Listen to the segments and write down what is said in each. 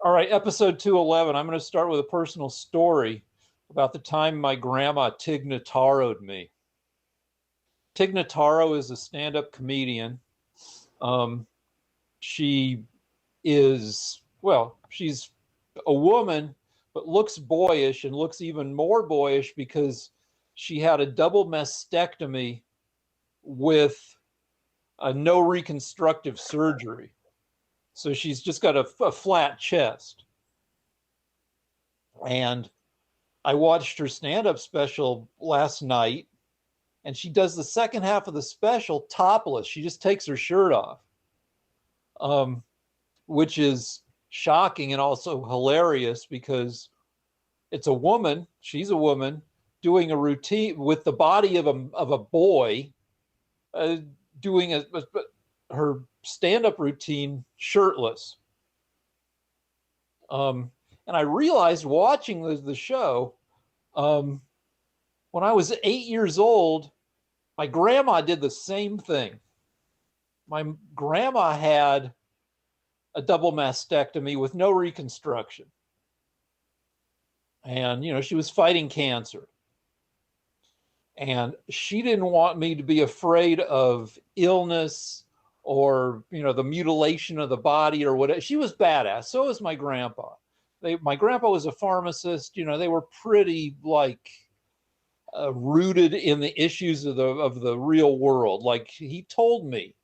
All right, episode 211. I'm going to start with a personal story about the time my grandma Tig Notaro'd me. Tig Notaro is a stand-up comedian. Um, she she's a woman, but looks boyish and looks even more boyish because she had a double mastectomy with no reconstructive surgery. So she's just got a flat chest. And I watched her stand-up special last night, and she does the second half of the special topless. She just takes her shirt off, um, which is shocking and also hilarious because it's a woman. She's a woman doing a routine with the body of a boy, uh, doing her stand-up routine shirtless. Um, and I realized watching the show, um, when I was 8 years old, my grandma did the same thing. My grandma had a double mastectomy with no reconstruction. And, she was fighting cancer. And she didn't want me to be afraid of illness or, the mutilation of the body or whatever. She was badass. So was my grandpa. My grandpa was a pharmacist. They were pretty rooted in the issues of the real world. Like he told me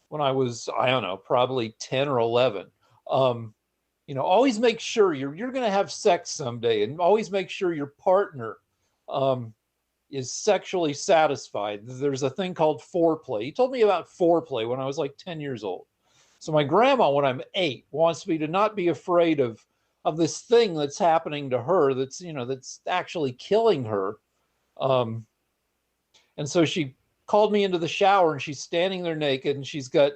when I was, I don't know, probably 10 or 11, always make sure you're going to have sex someday, and always make sure your partner is sexually satisfied. There's a thing called foreplay. He told me about foreplay when I was like 10 years old. So my grandma, when I'm 8, wants me to not be afraid of this thing that's happening to her that's actually killing her. Um, and so she called me into the shower, and she's standing there naked, and she's got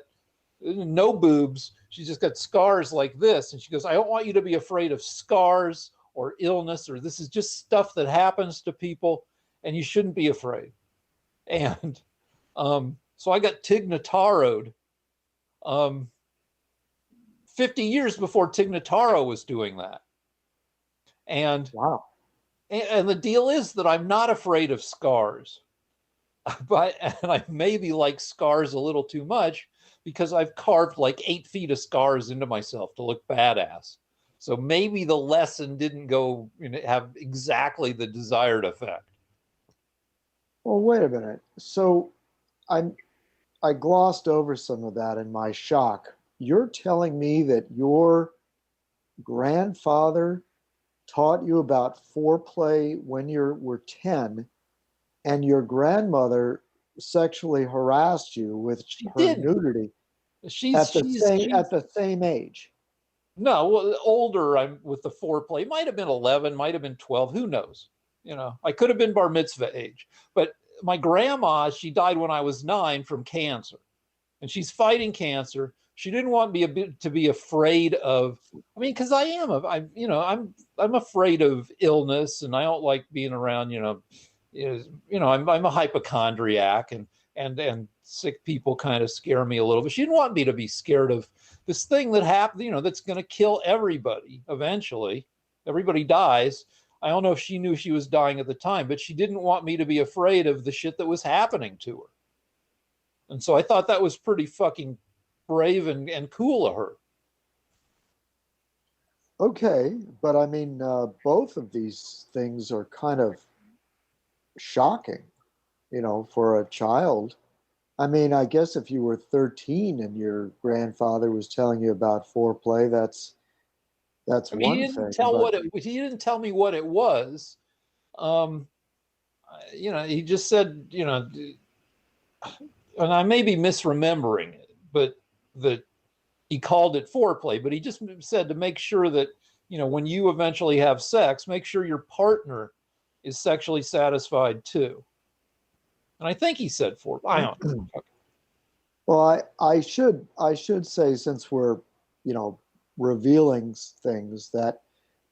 no boobs. She's just got scars like this. And she goes, I don't want you to be afraid of scars or illness, or this is just stuff that happens to people, and you shouldn't be afraid. And so I got Tig Notaro'd 50 years before Tig Notaro was doing that. And Wow. And the deal is that I'm not afraid of scars, and I maybe like scars a little too much because I've carved like 8 feet of scars into myself to look badass. So maybe the lesson didn't go, have exactly the desired effect. Well, wait a minute. So I I glossed over some of that in my shock. You're telling me that your grandfather taught you about foreplay when you were 10, and your grandmother sexually harassed you with She her didn't. nudity She's at the she's same she's age. No, well, older. I'm with the foreplay. Might have been 11, might have been 12. Who knows? I could have been bar mitzvah age. But my grandma, she died when I was 9 from cancer, and she's fighting cancer. She didn't want me to be afraid of. I mean, because I am. I'm afraid of illness, and I don't like being around. I'm a hypochondriac, and sick people kind of scare me a little. But she didn't want me to be scared of this thing that happened, that's going to kill everybody eventually. Everybody dies. I don't know if she knew she was dying at the time, but she didn't want me to be afraid of the shit that was happening to her. And so I thought that was pretty fucking brave and cool of her. Okay, but I mean, both of these things are kind of shocking, for a child. I mean, I guess if you were 13 and your grandfather was telling you about foreplay, that's I mean, one thing. But he didn't tell me what it was. Um, he just said, and I may be misremembering it, but that he called it foreplay, but he just said to make sure that, when you eventually have sex, make sure your partner is sexually satisfied too. And I think he said foreplay. I don't know. well, I should say, since we're revealing things, that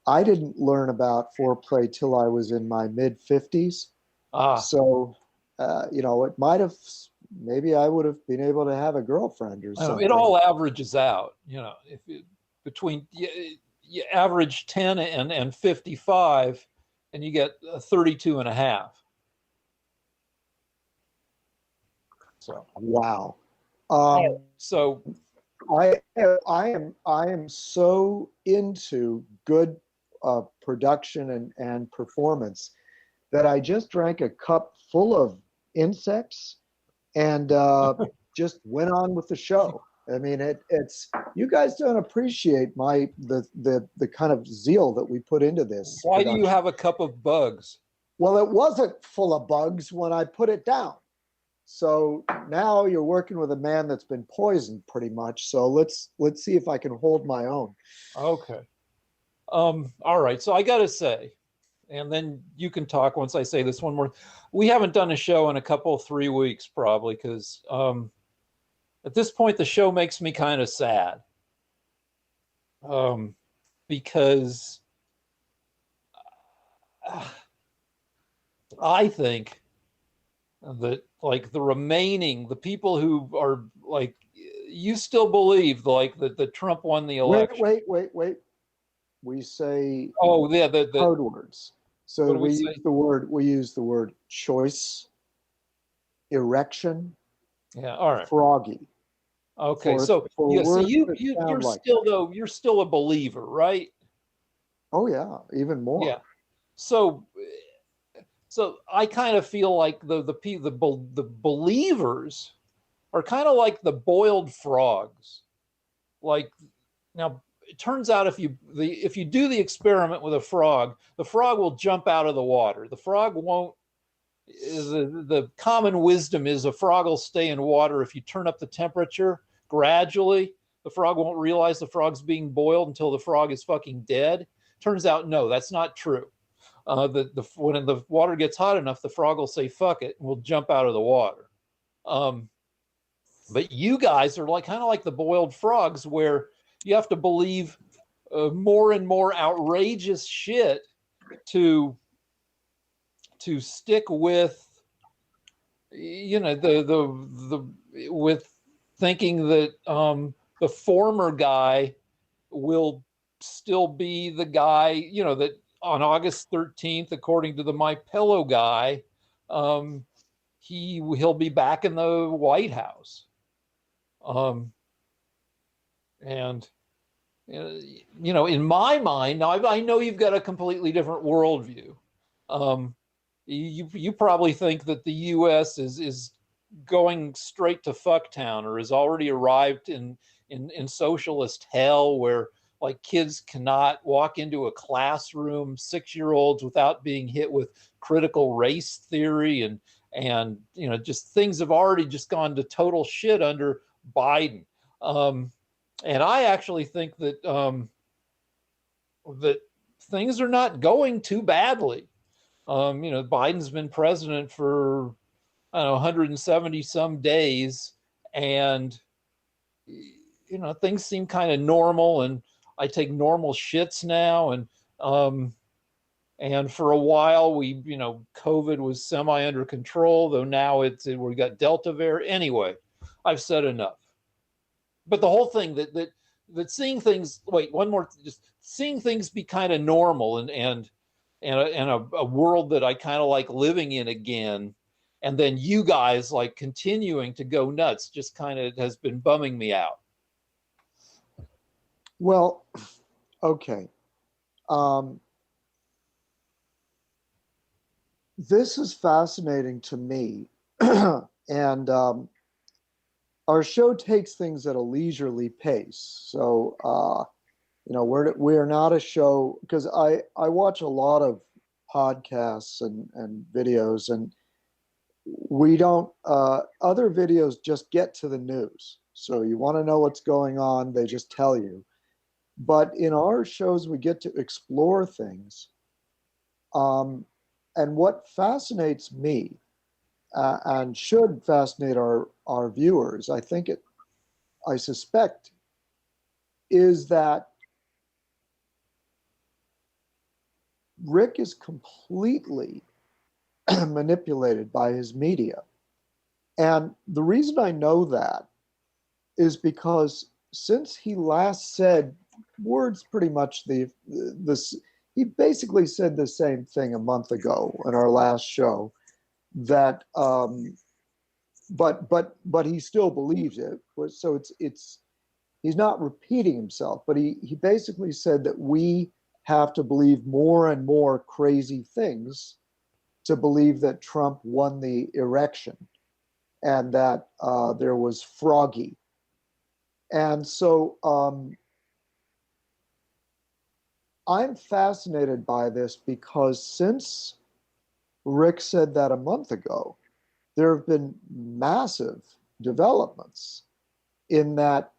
I didn't learn about foreplay till I was in my mid 50s. Ah, So, it might have, maybe I would have been able to have a girlfriend or it something. all averages out, if between you average 10 and 55, and you get 32 and a half. So Wow. So I am so into good production and performance that I just drank a cup full of insects and just went on with the show. I mean, it's you guys don't appreciate the kind of zeal that we put into this why do you production. have a cup of bugs? Well, it wasn't full of bugs when I put it down. So now you're working with a man that's been poisoned pretty much. So let's see if I can hold my own. Okay. All right. So I got to say, and then you can talk once I say this one more. We haven't done a show in a couple, 3 weeks probably, because at this point the show makes me kind of sad. Because I think that like the people who are like, you still believe like that Trump won the election. Wait. We say Oh yeah, code words. what So do we say? we use the word choice, erection, Yeah, all right. froggy. Okay, For so yeah, so words you that you sound you're like still that. though you're still a believer, right? Oh yeah, even Yeah. more. So I kind of feel like the believers are kind of like the boiled frogs. Like now, it turns out if you do the experiment with a frog, the frog will jump out of the water. The frog won't. The common wisdom is a frog will stay in water if you turn up the temperature gradually. The frog won't realize the frog's being boiled until the frog is fucking dead. Turns out, no, that's not true. When the water gets hot enough, the frog will say "fuck it" and will jump out of the water. Um, but you guys are like kind of like the boiled frogs, where you have to believe more and more outrageous shit to stick with, you know, the with thinking that the former guy will still be the guy, you know, that on August 13th, according to the My Pillow guy, um, he'll be back in the White House. Um, and you know, in my mind, now I know you've got a completely different worldview. Um, you probably think that the U.S. is going straight to fucktown, or has already arrived in socialist hell, where like kids cannot walk into a classroom, 6 year olds, without being hit with critical race theory, and you know, just things have already just gone to total shit under Biden. Um, and I actually think that things are not going too badly. You know, Biden's been president for, I don't know, 170 some days, and you know, things seem kind of normal, and I take normal shits now, um, and for a while you know, COVID was semi under control, though now we got Delta variant. Anyway, I've said enough. But the whole thing that seeing things, wait, one more, just seeing things be kind of normal, and a world that I kind of like living in again, and then you guys like continuing to go nuts, just kind of has been bumming me out. Well, okay. Um, this is fascinating to me, and our show takes things at a leisurely pace. So, you know, we're not a show, because I watch a lot of podcasts and videos, and we don't other videos just get to the news. So you want to know what's going on, they just tell you. But in our shows, we get to explore things. Um, and what fascinates me, and should fascinate our viewers, I suspect, is that Rick is completely manipulated by his media. And the reason I know that is because since he last said words pretty much this. He basically said the same thing a month ago in our last show. That, but he still believes it. So it's he's not repeating himself, but he basically said that we have to believe more and more crazy things to believe that Trump won the election and that there was froggy. And so I'm fascinated by this because since Rick said that a month ago, there have been massive developments in that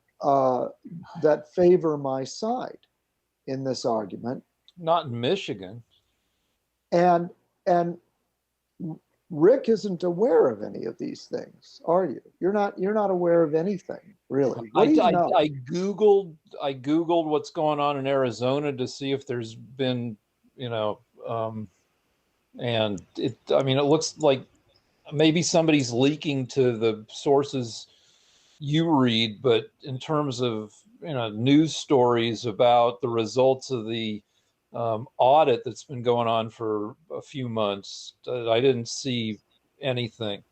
favor my side in this argument. Not in Michigan. And Rick isn't aware of any of these things, are you? You're not aware of anything, really. What do you know? I googled what's going on in Arizona to see if there's been, and I mean, it looks like maybe somebody's leaking to the sources you read, but in terms of news stories about the results of the audit that's been going on for a few months, I didn't see anything.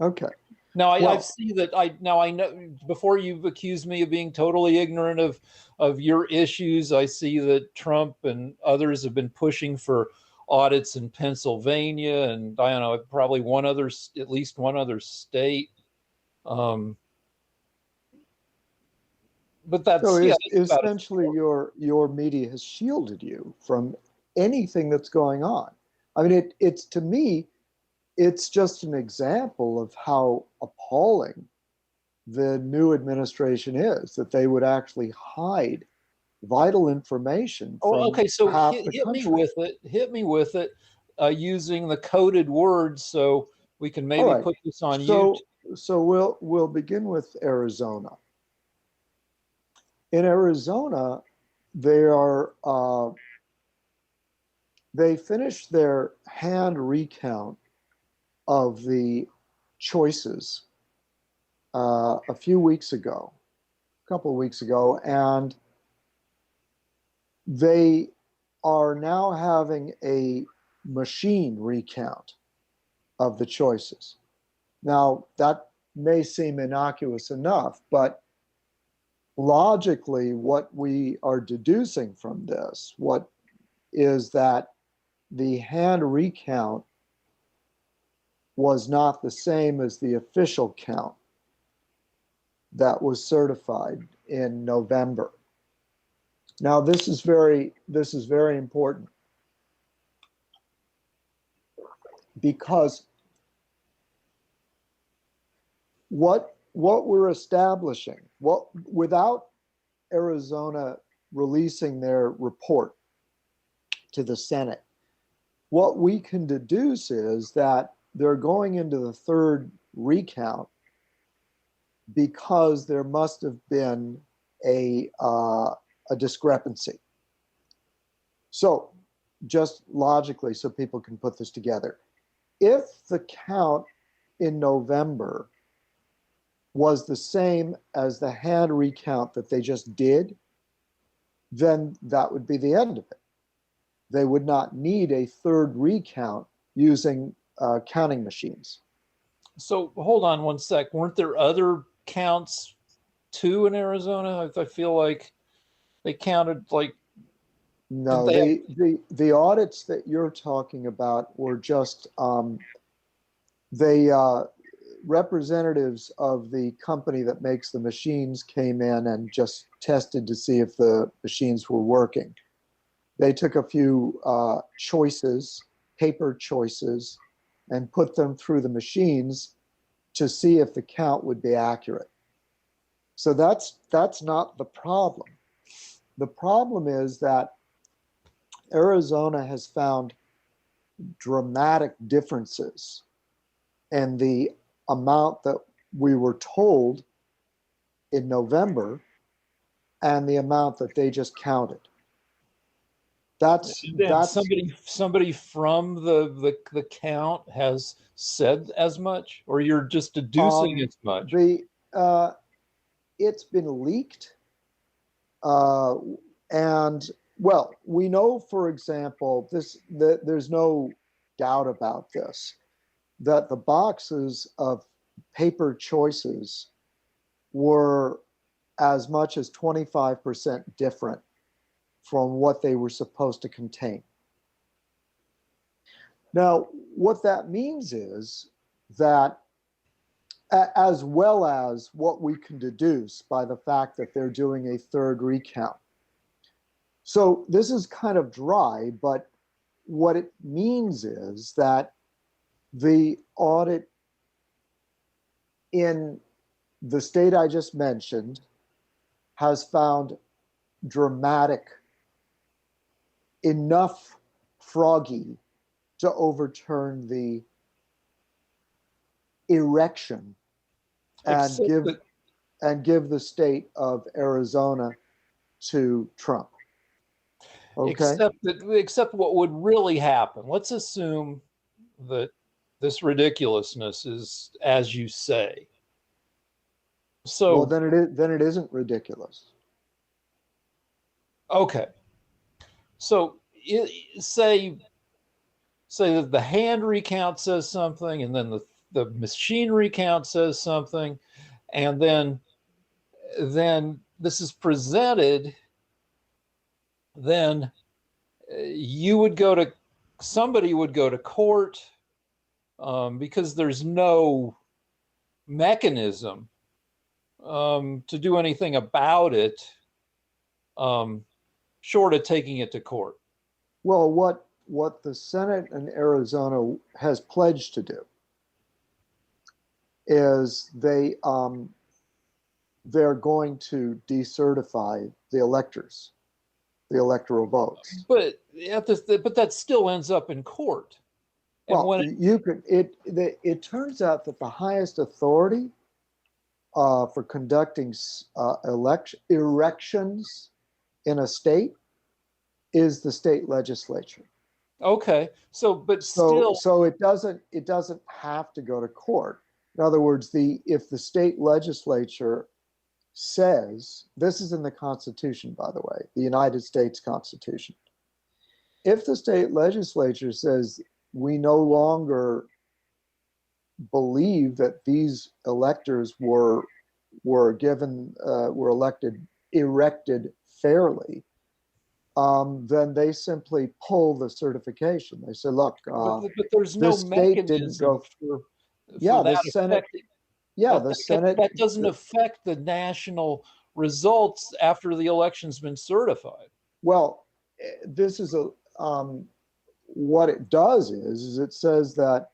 Okay. Now I see that I know before you've accused me of being totally ignorant of your issues. I see that Trump and others have been pushing for audits in Pennsylvania and I don't know, probably at least one other state. But that's, so yeah, that's essentially your media has shielded you from anything that's going on. I mean, it's to me, it's just an example of how appalling the new administration is, that they would actually hide vital information from okay. So half the hit me country. with it. Hit me with it using the coded words so we can All maybe right. put this on YouTube. So we'll begin with Arizona. In Arizona, they finished their hand recount of the choices a couple of weeks ago, and they are now having a machine recount of the choices. Now, that may seem innocuous enough, but logically, what we are deducing from this, what is that the hand recount was not the same as the official count that was certified in November. Now, this is very important because what we're establishing, without Arizona releasing their report to the Senate, what we can deduce is that they're going into the third recount because there must have been a discrepancy. So, just logically, so people can put this together, if the count in November was the same as the hand recount that they just did, then that would be the end of it. They would not need a third recount using counting machines. So hold on one sec. Weren't there other counts too in Arizona? I feel like they counted like. No, the audits that you're talking about were just they representatives of the company that makes the machines came in and just tested to see if the machines were working. They took a few choices, paper choices, and put them through the machines to see if the count would be accurate. So that's not the problem. The problem is that Arizona has found dramatic differences in the amount that we were told in November and the amount that they just counted. That's somebody from the count has said as much, or you're just deducing as much. It's been leaked, Uh, and well, we know, for example, there's no doubt about this, that the boxes of paper choices were as much as 25% different from what they were supposed to contain. Now, what that means is that, as well as what we can deduce by the fact that they're doing a third recount. So this is kind of dry, but what it means is that the audit in the state I just mentioned has found dramatic enough froggy to overturn the erection and Except that, give the state of Arizona to Trump. Okay. except what would really happen. Let's assume that this ridiculousness is as you say. Well, So then it isn't ridiculous. okay. So say that the hand recount says something, and then the machine recount says something, and then this is presented, then you would go to somebody would go to court, because there's no mechanism to do anything about it, short of taking it to court. Well, what the Senate in Arizona has pledged to do is they're going to decertify the electors, the electoral votes. But that still ends up in court. And Well, when it turns out that the highest authority for conducting elections in a state is the state legislature. okay, but still, So it doesn't have to go to court. In other words, if the state legislature says, this is in the Constitution, by the way, the United States Constitution. If the state legislature says we no longer believe that these electors were elected fairly, then they simply pull the certification. They say, look, but there's the no state didn't mechanism go. for Yeah, the that Senate. affecting. Yeah, But the Senate. that doesn't affect the national results after the election's been certified. Well, this is what it does is it says that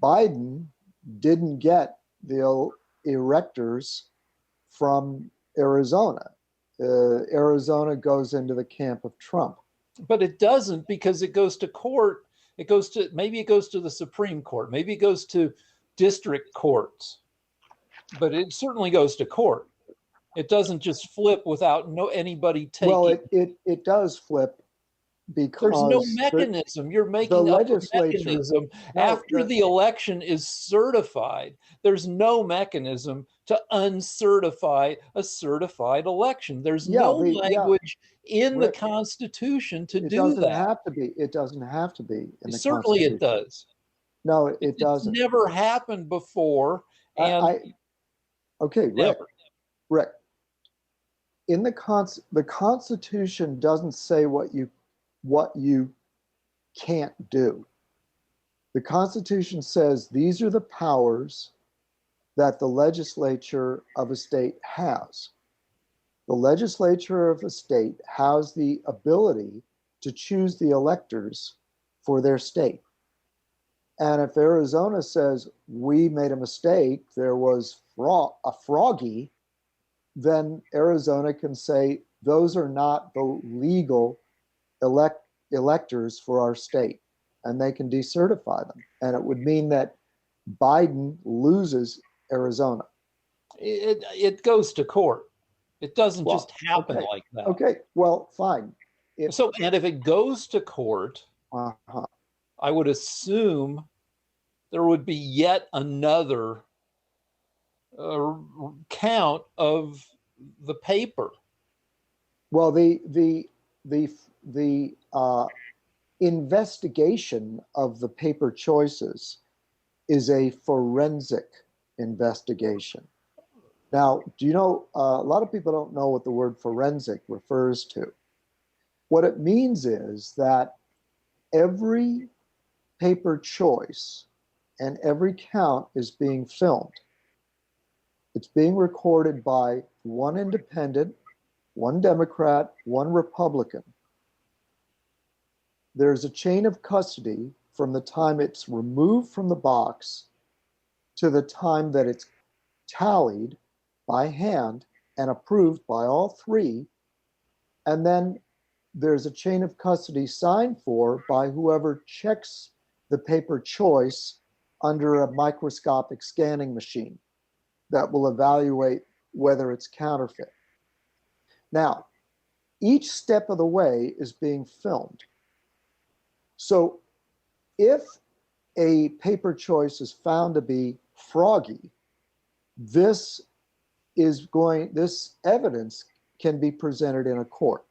Biden didn't get the electors from Arizona. Arizona goes into the camp of Trump. But it doesn't, because it goes to court. Maybe it goes to the Supreme Court. Maybe it goes to district courts. But it certainly goes to court. It doesn't just flip without anybody taking. Well, it does flip because there's no mechanism. You're making up a mechanism after the election is certified. There's no mechanism to uncertify a certified election. There's no language in the Constitution to do that. It doesn't have to be. It doesn't have to be in the Certainly Constitution. it does. No, it doesn't. It's never happened before. And okay, Rick. In the Constitution doesn't say what you can't do. The Constitution says these are the powers that the legislature of a state has. The legislature of a state has the ability to choose the electors for their state. And if Arizona says we made a mistake, there was a froggy, then Arizona can say those are not the legal electors for our state, and they can decertify them. And it would mean that Biden loses Arizona. It goes to court. It doesn't just happen like that. Okay, well, fine. And if it goes to court, I would assume there would be yet another count of the paper. Well, the investigation of the paper choices is a forensic investigation. Now, do you know, a lot of people don't know what the word forensic refers to. What it means is that every paper choice and every count is being filmed. It's being recorded by one independent, one Democrat, one Republican. There's a chain of custody from the time it's removed from the box to the time that it's tallied by hand and approved by all three. And then there's a chain of custody signed for by whoever checks the paper choice under a microscopic scanning machine that will evaluate whether it's counterfeit. Now, each step of the way is being filmed. So if a paper choice is found to be froggy, this evidence can be presented in a court.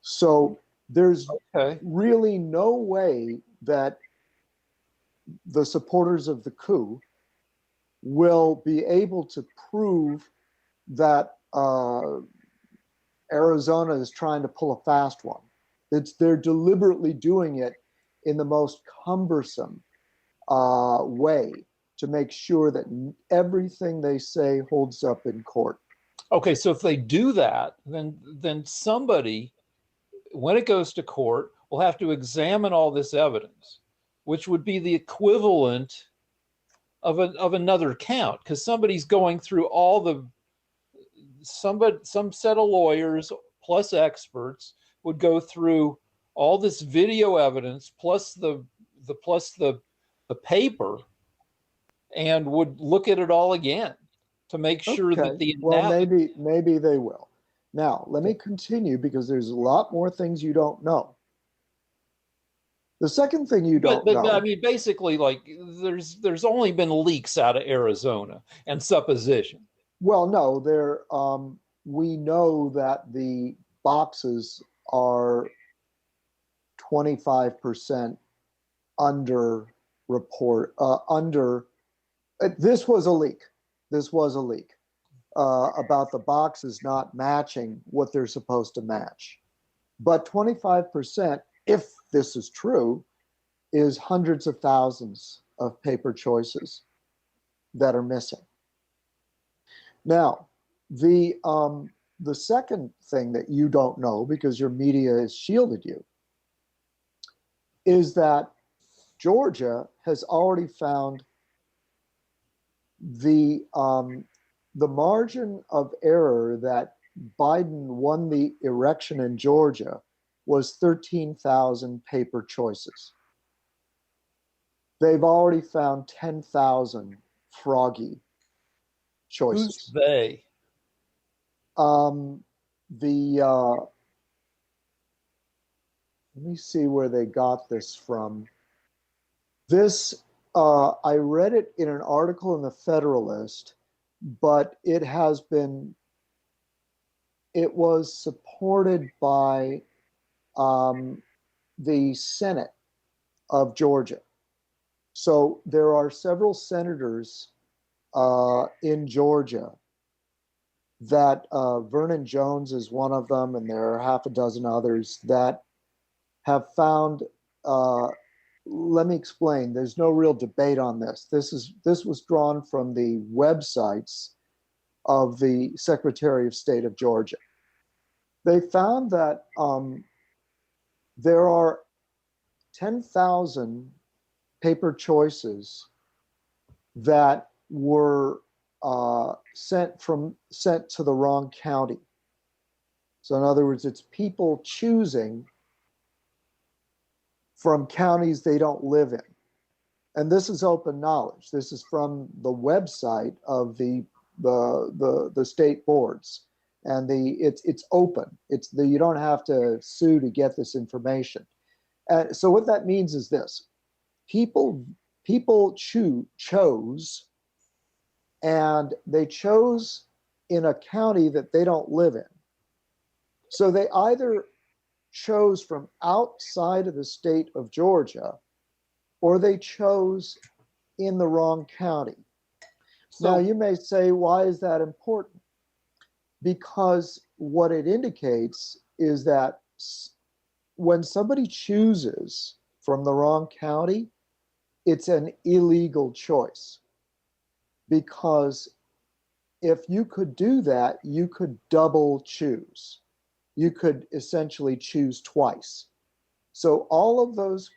So there's really no way that the supporters of the coup will be able to prove that Arizona is trying to pull a fast one. They're deliberately doing it in the most cumbersome way to make sure that everything they say holds up in court. Okay, so if they do that, then somebody, when it goes to court, will have to examine all this evidence, which would be the equivalent of another count, because somebody's going through all some set of lawyers plus experts would go through all this video evidence plus the paper and would look at it all again to make sure that the well, maybe they will. Now, let me continue because there's a lot more things you don't know. The second thing you don't know. I mean, basically, like there's only been leaks out of Arizona and supposition. Well, no, we know that the boxes are 25% under report, this was a leak. This was a leak about the boxes not matching what they're supposed to match. But 25%, if this is true, is hundreds of thousands of paper choices that are missing. Now, the second thing that you don't know, because your media has shielded you, is that Georgia has already found the margin of error that Biden won the election in Georgia was 13,000 paper choices. They've already found 10,000 froggy choices. Who's they? Let me see where they got this from. This, I read it in an article in the Federalist, but it was supported by the Senate of Georgia. So there are several senators in Georgia that Vernon Jones is one of them, and there are half a dozen others that have found. Let me explain. There's no real debate on this. This was drawn from the websites of the Secretary of State of Georgia. They found that there are 10,000 paper choices that were sent to the wrong county. So in other words, it's people choosing from counties they don't live in. And this is open knowledge. This is from the website of the state boards. And it's open. You don't have to sue to get this information. So what that means is this: people chose, and they chose in a county that they don't live in. So they either chose from outside of the state of Georgia or they chose in the wrong county. Now, So you may say, why is that important? Because what it indicates is that when somebody chooses from the wrong county, it's an illegal choice. Because if you could do that, you could double choose. You could essentially choose twice. So all of those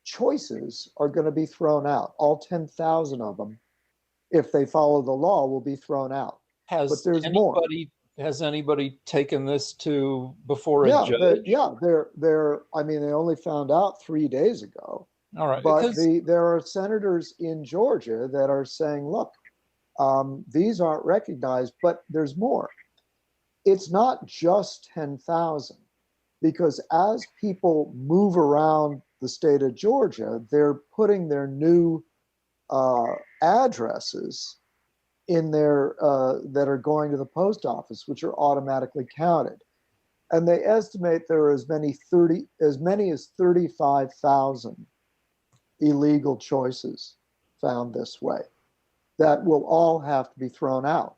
choices are going to be thrown out. All 10,000 of them, if they follow the law, will be thrown out. But has there's more. anybody taken this to before a Yeah, judge? they're. I mean, they only found out 3 days ago, All right, but because there are senators in Georgia that are saying, look, these aren't recognized, but there's more. It's not just 10,000 because as people move around the state of Georgia, they're putting their new addresses in there that are going to the post office, which are automatically counted. And they estimate there are as many as 35,000 illegal choices found this way that will all have to be thrown out.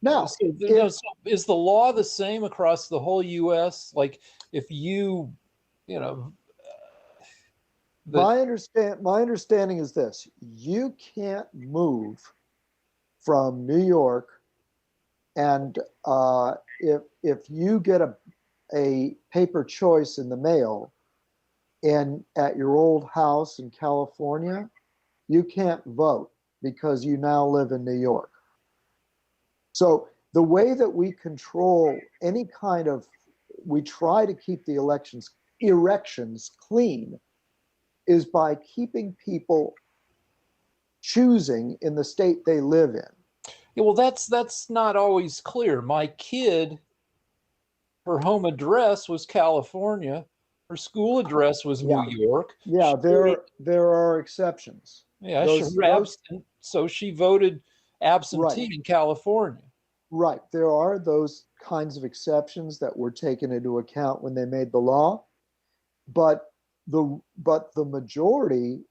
Now, if so is the law the same across the whole U.S.? Like if you know, that my understanding is this, you can't move from New York, and if you get a paper choice in the mail and at your old house in California, you can't vote because you now live in New York. So the way that we control any kind of, we try to keep the erections clean is by keeping people choosing in the state they live in. yeah, well, that's not always clear. My kid, her home address was California, her school address was New Yeah, York. yeah, there are exceptions. Yeah, Those her those absent, so she voted right, absentee in California. right. There are those kinds of exceptions that were taken into account when they made the law, but the majority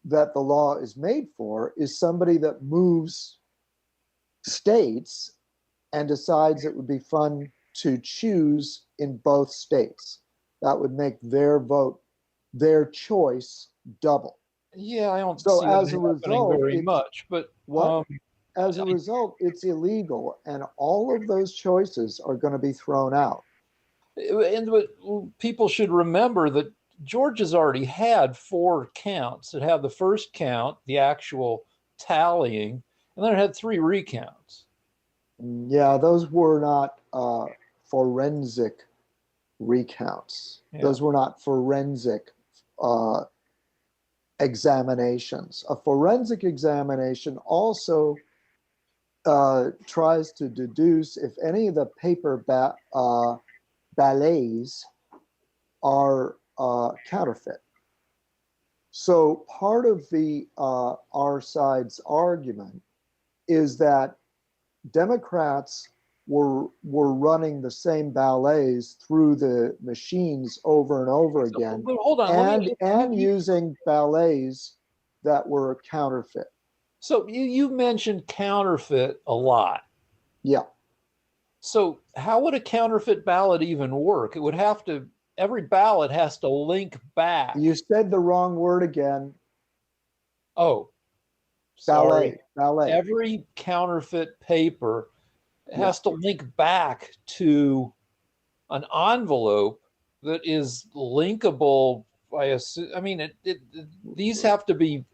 that the law is made for is somebody that moves states and decides it would be fun to choose in both states. That would make their vote, their choice, double. Yeah, I don't So see as a that happening result, very it's much, but what? As a result, it's illegal, and all of those choices are going to be thrown out. and but people should remember that Georgia's already had four counts. It had the first count, the actual tallying, and then it had three recounts. Yeah, those were not forensic recounts. Yeah. Those were not forensic uh, examinations. A forensic examination also tries to deduce if any of the paper ballets are counterfeit. So part of the our side's argument is that Democrats were running the same ballets through the machines over and over So, again, but hold on, let me. and using ballets that were counterfeit. So you mentioned counterfeit a lot. Yeah, So how would a counterfeit ballot even work? It would have to. Every ballot has to link back. you said the wrong word again. Oh, sorry. Ballet. Every counterfeit paper Yeah, has to link back to an envelope that is linkable. I mean, these have to be.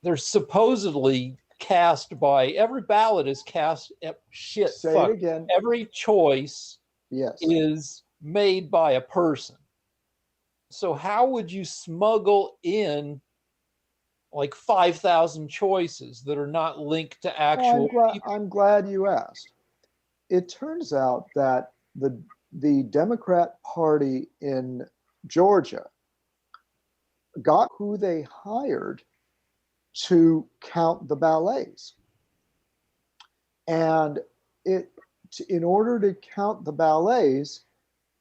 They're supposedly cast by every ballot is cast. Shit, say it fuck. again. Every choice Yes. is made by a person. So how would you smuggle in like 5,000 choices that are not linked to Well, actual people? I'm glad you asked. It turns out that the Democrat Party in Georgia got who they hired to count the ballets. And it in order to count the ballets,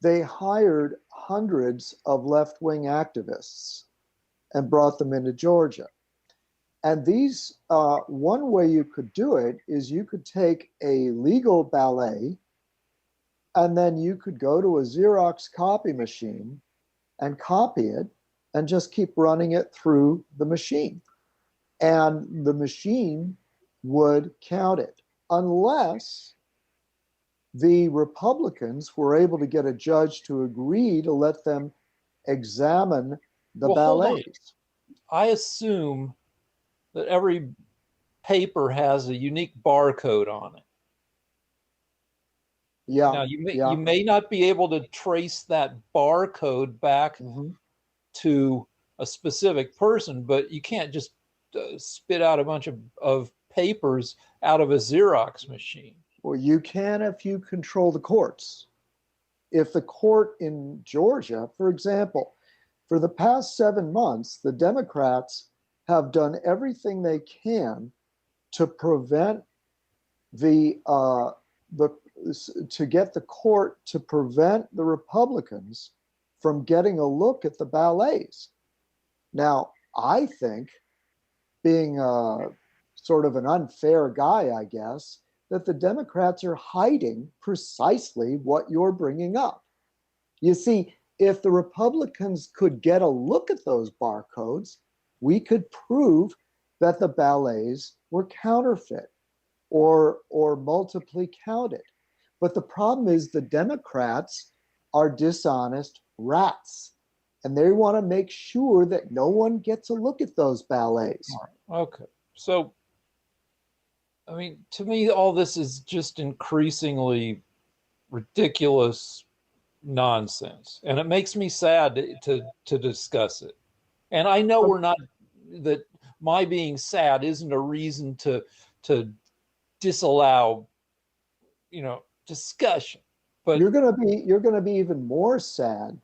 they hired hundreds of left-wing activists and brought them into Georgia. And these, one way you could do it is you could take a legal ballet and then you could go to a Xerox copy machine and copy it and just keep running it through the machine. And the machine would count it unless the Republicans were able to get a judge to agree to let them examine the ballets. I assume that every paper has a unique barcode on it. Yeah. Now you may not be able to trace that barcode back to a specific person, but you can't just spit out a bunch of papers out of a Xerox machine. Well, you can if you control the courts. If the court in Georgia, for example, for the past 7 months, the Democrats have done everything they can to prevent to get the court to prevent the Republicans from getting a look at the ballets. Now, I think, being sort of an unfair guy, I guess, that the Democrats are hiding precisely what you're bringing up. You see, if the Republicans could get a look at those barcodes, we could prove that the ballets were counterfeit or multiply counted. But the problem is the Democrats are dishonest rats, and they want to make sure that no one gets a look at those ballets. Okay. So, I mean, to me, all this is just increasingly ridiculous nonsense, and it makes me sad to discuss it. And I know we're not, that my being sad isn't a reason to disallow, discussion. But you're going to be even more sad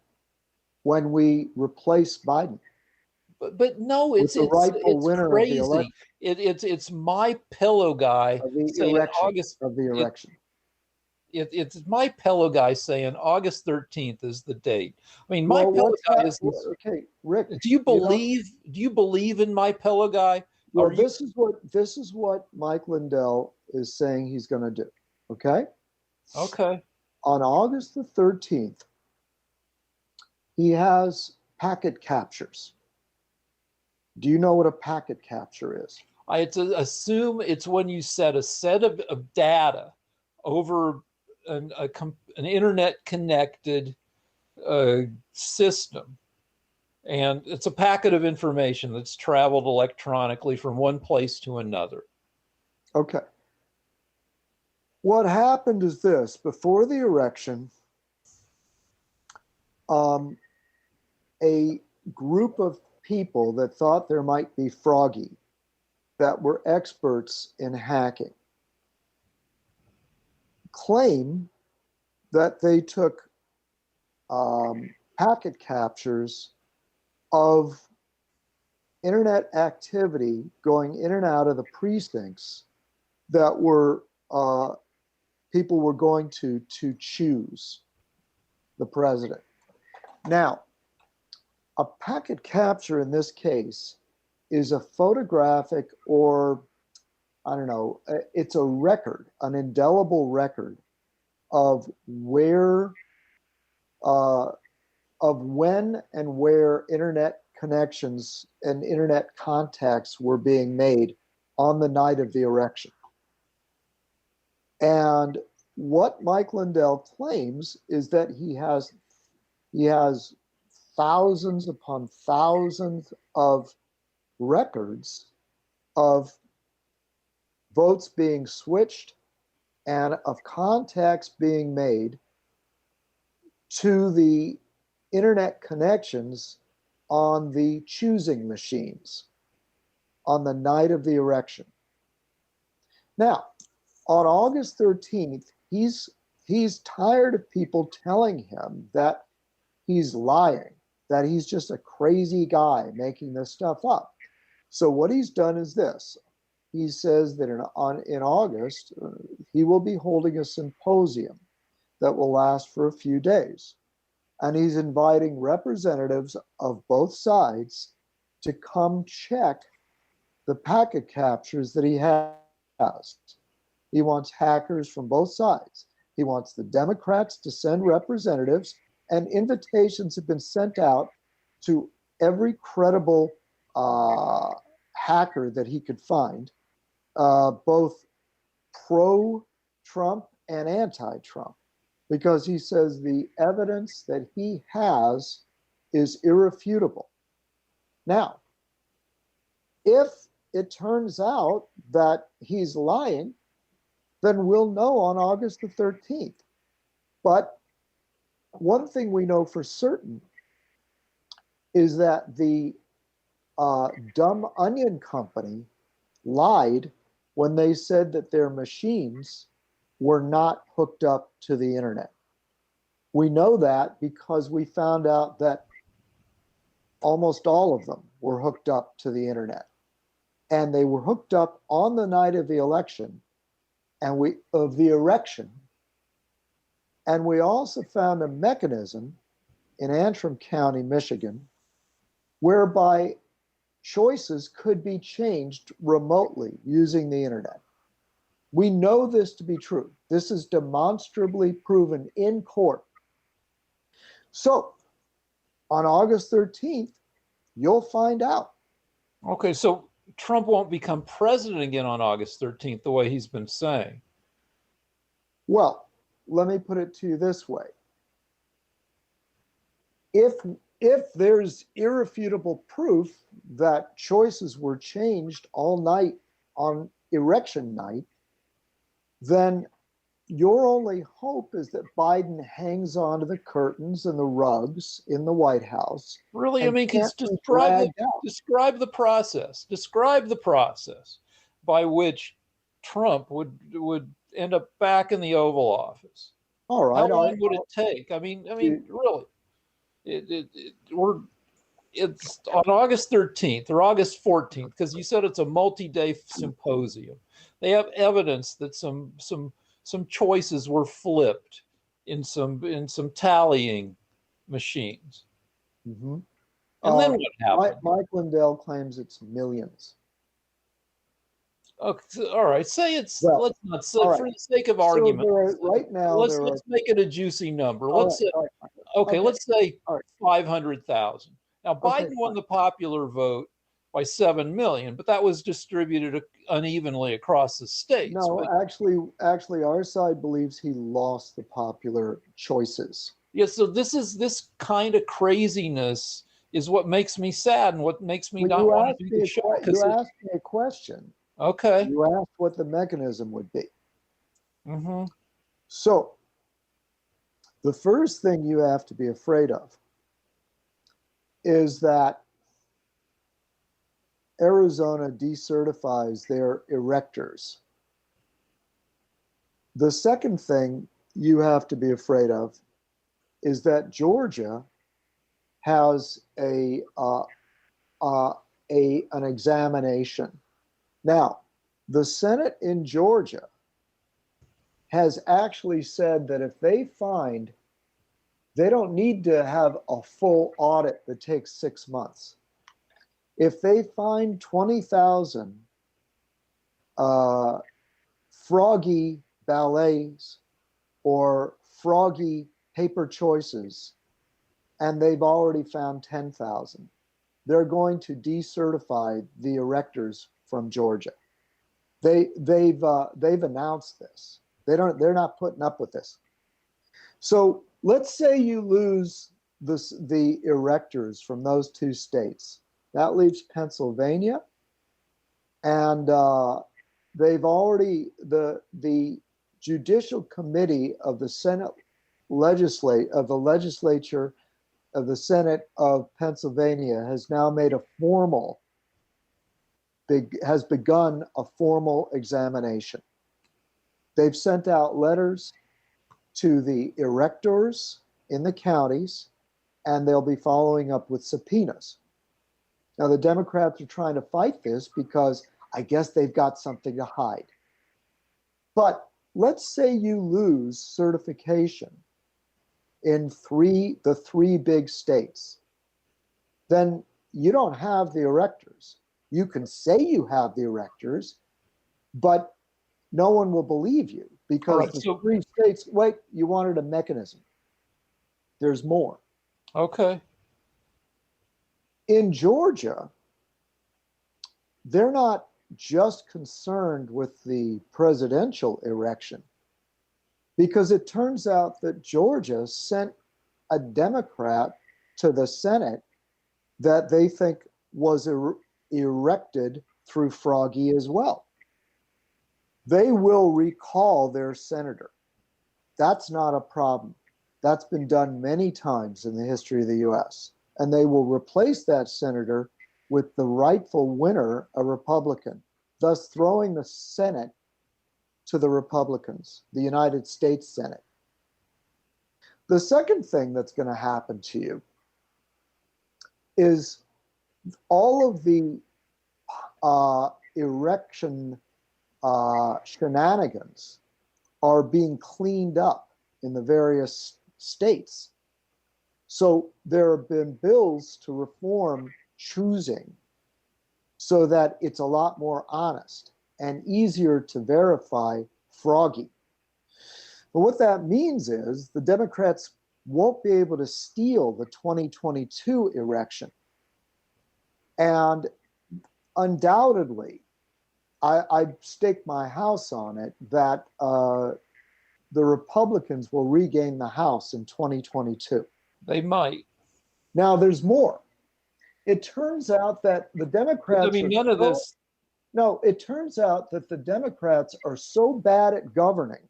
when we replace Biden. But no, it's winner crazy. Of the it's my pillow guy of the saying August of the election. It's my pillow guy saying August 13th is the date. I mean, my pillow guy is okay. Rick, do you believe in my pillow guy? Well, this is what Mike Lindell is saying he's going to do. Okay. Okay. On August the 13th, he has packet captures. Do you know what a packet capture is? I assume it's when you set a set of data over an internet connected system, and it's a packet of information that's traveled electronically from one place to another. Okay. What happened is this: before the election, a group of people that thought there might be Froggy, that were experts in hacking, claim that they took packet captures of internet activity going in and out of the precincts that were people were going to choose the president. Now, a packet capture in this case is a photographic, or I don't know, it's a record, an indelible record of where, of when and where internet connections and internet contacts were being made on the night of the election. And what Mike Lindell claims is that he has thousands upon thousands of records of votes being switched and of contacts being made to the internet connections on the choosing machines on the night of the election. Now, on August 13th, he's tired of people telling him that he's lying, that he's just a crazy guy making this stuff up. So what he's done is this. he says that in August, he will be holding a symposium that will last for a few days. And he's inviting representatives of both sides to come check the packet captures that he has. He wants hackers from both sides. He wants the Democrats to send representatives, and invitations have been sent out to every credible hacker that he could find, both pro Trump and anti Trump, because he says the evidence that he has is irrefutable. Now, if it turns out that he's lying, then we'll know on August the 13th. But one thing we know for certain is that the Dumb Onion Company lied when they said that their machines were not hooked up to the internet. We know that because we found out that almost all of them were hooked up to the internet. And they were hooked up on the night of the election of the erection. And we also found a mechanism in Antrim County, Michigan, whereby choices could be changed remotely using the internet. We know this to be true. This is demonstrably proven in court. So on August 13th, you'll find out. Okay, so Trump won't become president again on August 13th, the way he's been saying. Well, let me put it to you this way. If there's irrefutable proof that choices were changed all night on election night, then your only hope is that Biden hangs on to the curtains and the rugs in the White House. Really? I mean, describe the process. Describe the process by which Trump would end up back in the Oval Office. All right. How long would it take? I mean, really. It's on August 13th or August 14th, because you said it's a multi-day symposium. They have evidence that some choices were flipped in some tallying machines. Mm-hmm. And then what happened? Mike Lindell claims it's millions. Okay, all right. Say it's let's not say right. for the sake of argument. Right now, let's make it a juicy number. Let's say let's say 500,000. Now Biden won the popular vote by 7 million, but that was distributed unevenly across the states. No, actually, our side believes he lost the popular choices. Yeah, so this kind of craziness is what makes me sad and what makes me not want to do the show. You asked me a question. Okay. You asked what the mechanism would be. Mm-hmm. So, the first thing you have to be afraid of is that Arizona decertifies their erectors. The second thing you have to be afraid of is that Georgia has an examination. Now, the Senate in Georgia has actually said that if they find they don't need to have a full audit that takes 6 months. If they find 20,000 froggy ballets or froggy paper choices, and they've already found 10,000, they're going to decertify the erectors from Georgia. They've announced this. They're not putting up with this. So let's say you lose the erectors from those two states. That leaves Pennsylvania, and they've already the Judicial Committee of the Senate legislature of the Senate of Pennsylvania has now made has begun a formal examination. They've sent out letters to the erectors in the counties, and they'll be following up with subpoenas. Now, the Democrats are trying to fight this because I guess they've got something to hide. But let's say you lose certification in the three big states, then you don't have the erectors. You can say you have the erectors, but no one will believe you because right, the three states, wait, you wanted a mechanism. There's more. okay. In Georgia, they're not just concerned with the presidential election because it turns out that Georgia sent a Democrat to the Senate that they think was erected through Froggy as well. They will recall their senator. That's not a problem. That's been done many times in the history of the US. And they will replace that senator with the rightful winner, a Republican, thus throwing the Senate to the Republicans, the United States Senate. The second thing that's going to happen to you is all of the erection shenanigans are being cleaned up in the various states. So there have been bills to reform choosing so that it's a lot more honest and easier to verify Froggy. But what that means is the Democrats won't be able to steal the 2022 election. And undoubtedly, I stake my house on it that the Republicans will regain the House in 2022. They might. Now, there's more. It turns out that the Democrats. I mean, none of this. No, it turns out that the Democrats are so bad at governing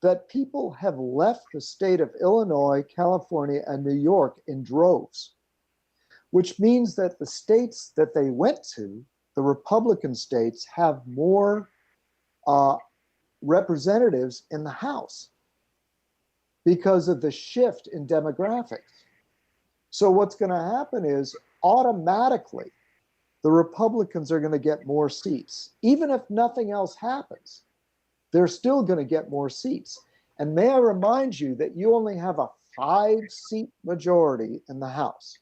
that people have left the state of Illinois, California, and New York in droves, which means that the states that they went to, the Republican states, have more representatives in the House because of the shift in demographics. So what's going to happen is automatically the Republicans are going to get more seats. Even if nothing else happens, they're still going to get more seats. And may I remind you that you only have a 5-seat majority in the House.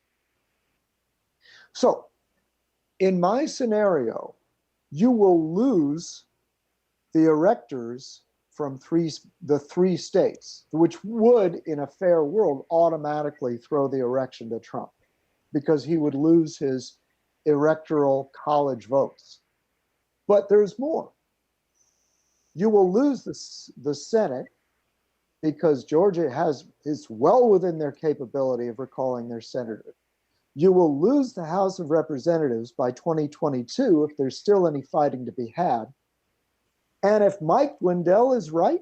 So in my scenario, you will lose the electors from the three states, which would, in a fair world, automatically throw the election to Trump because he would lose his electoral college votes. But there's more. You will lose the Senate because Georgia is well within their capability of recalling their senator. You will lose the House of Representatives by 2022 if there's still any fighting to be had. And if Mike Lindell is right,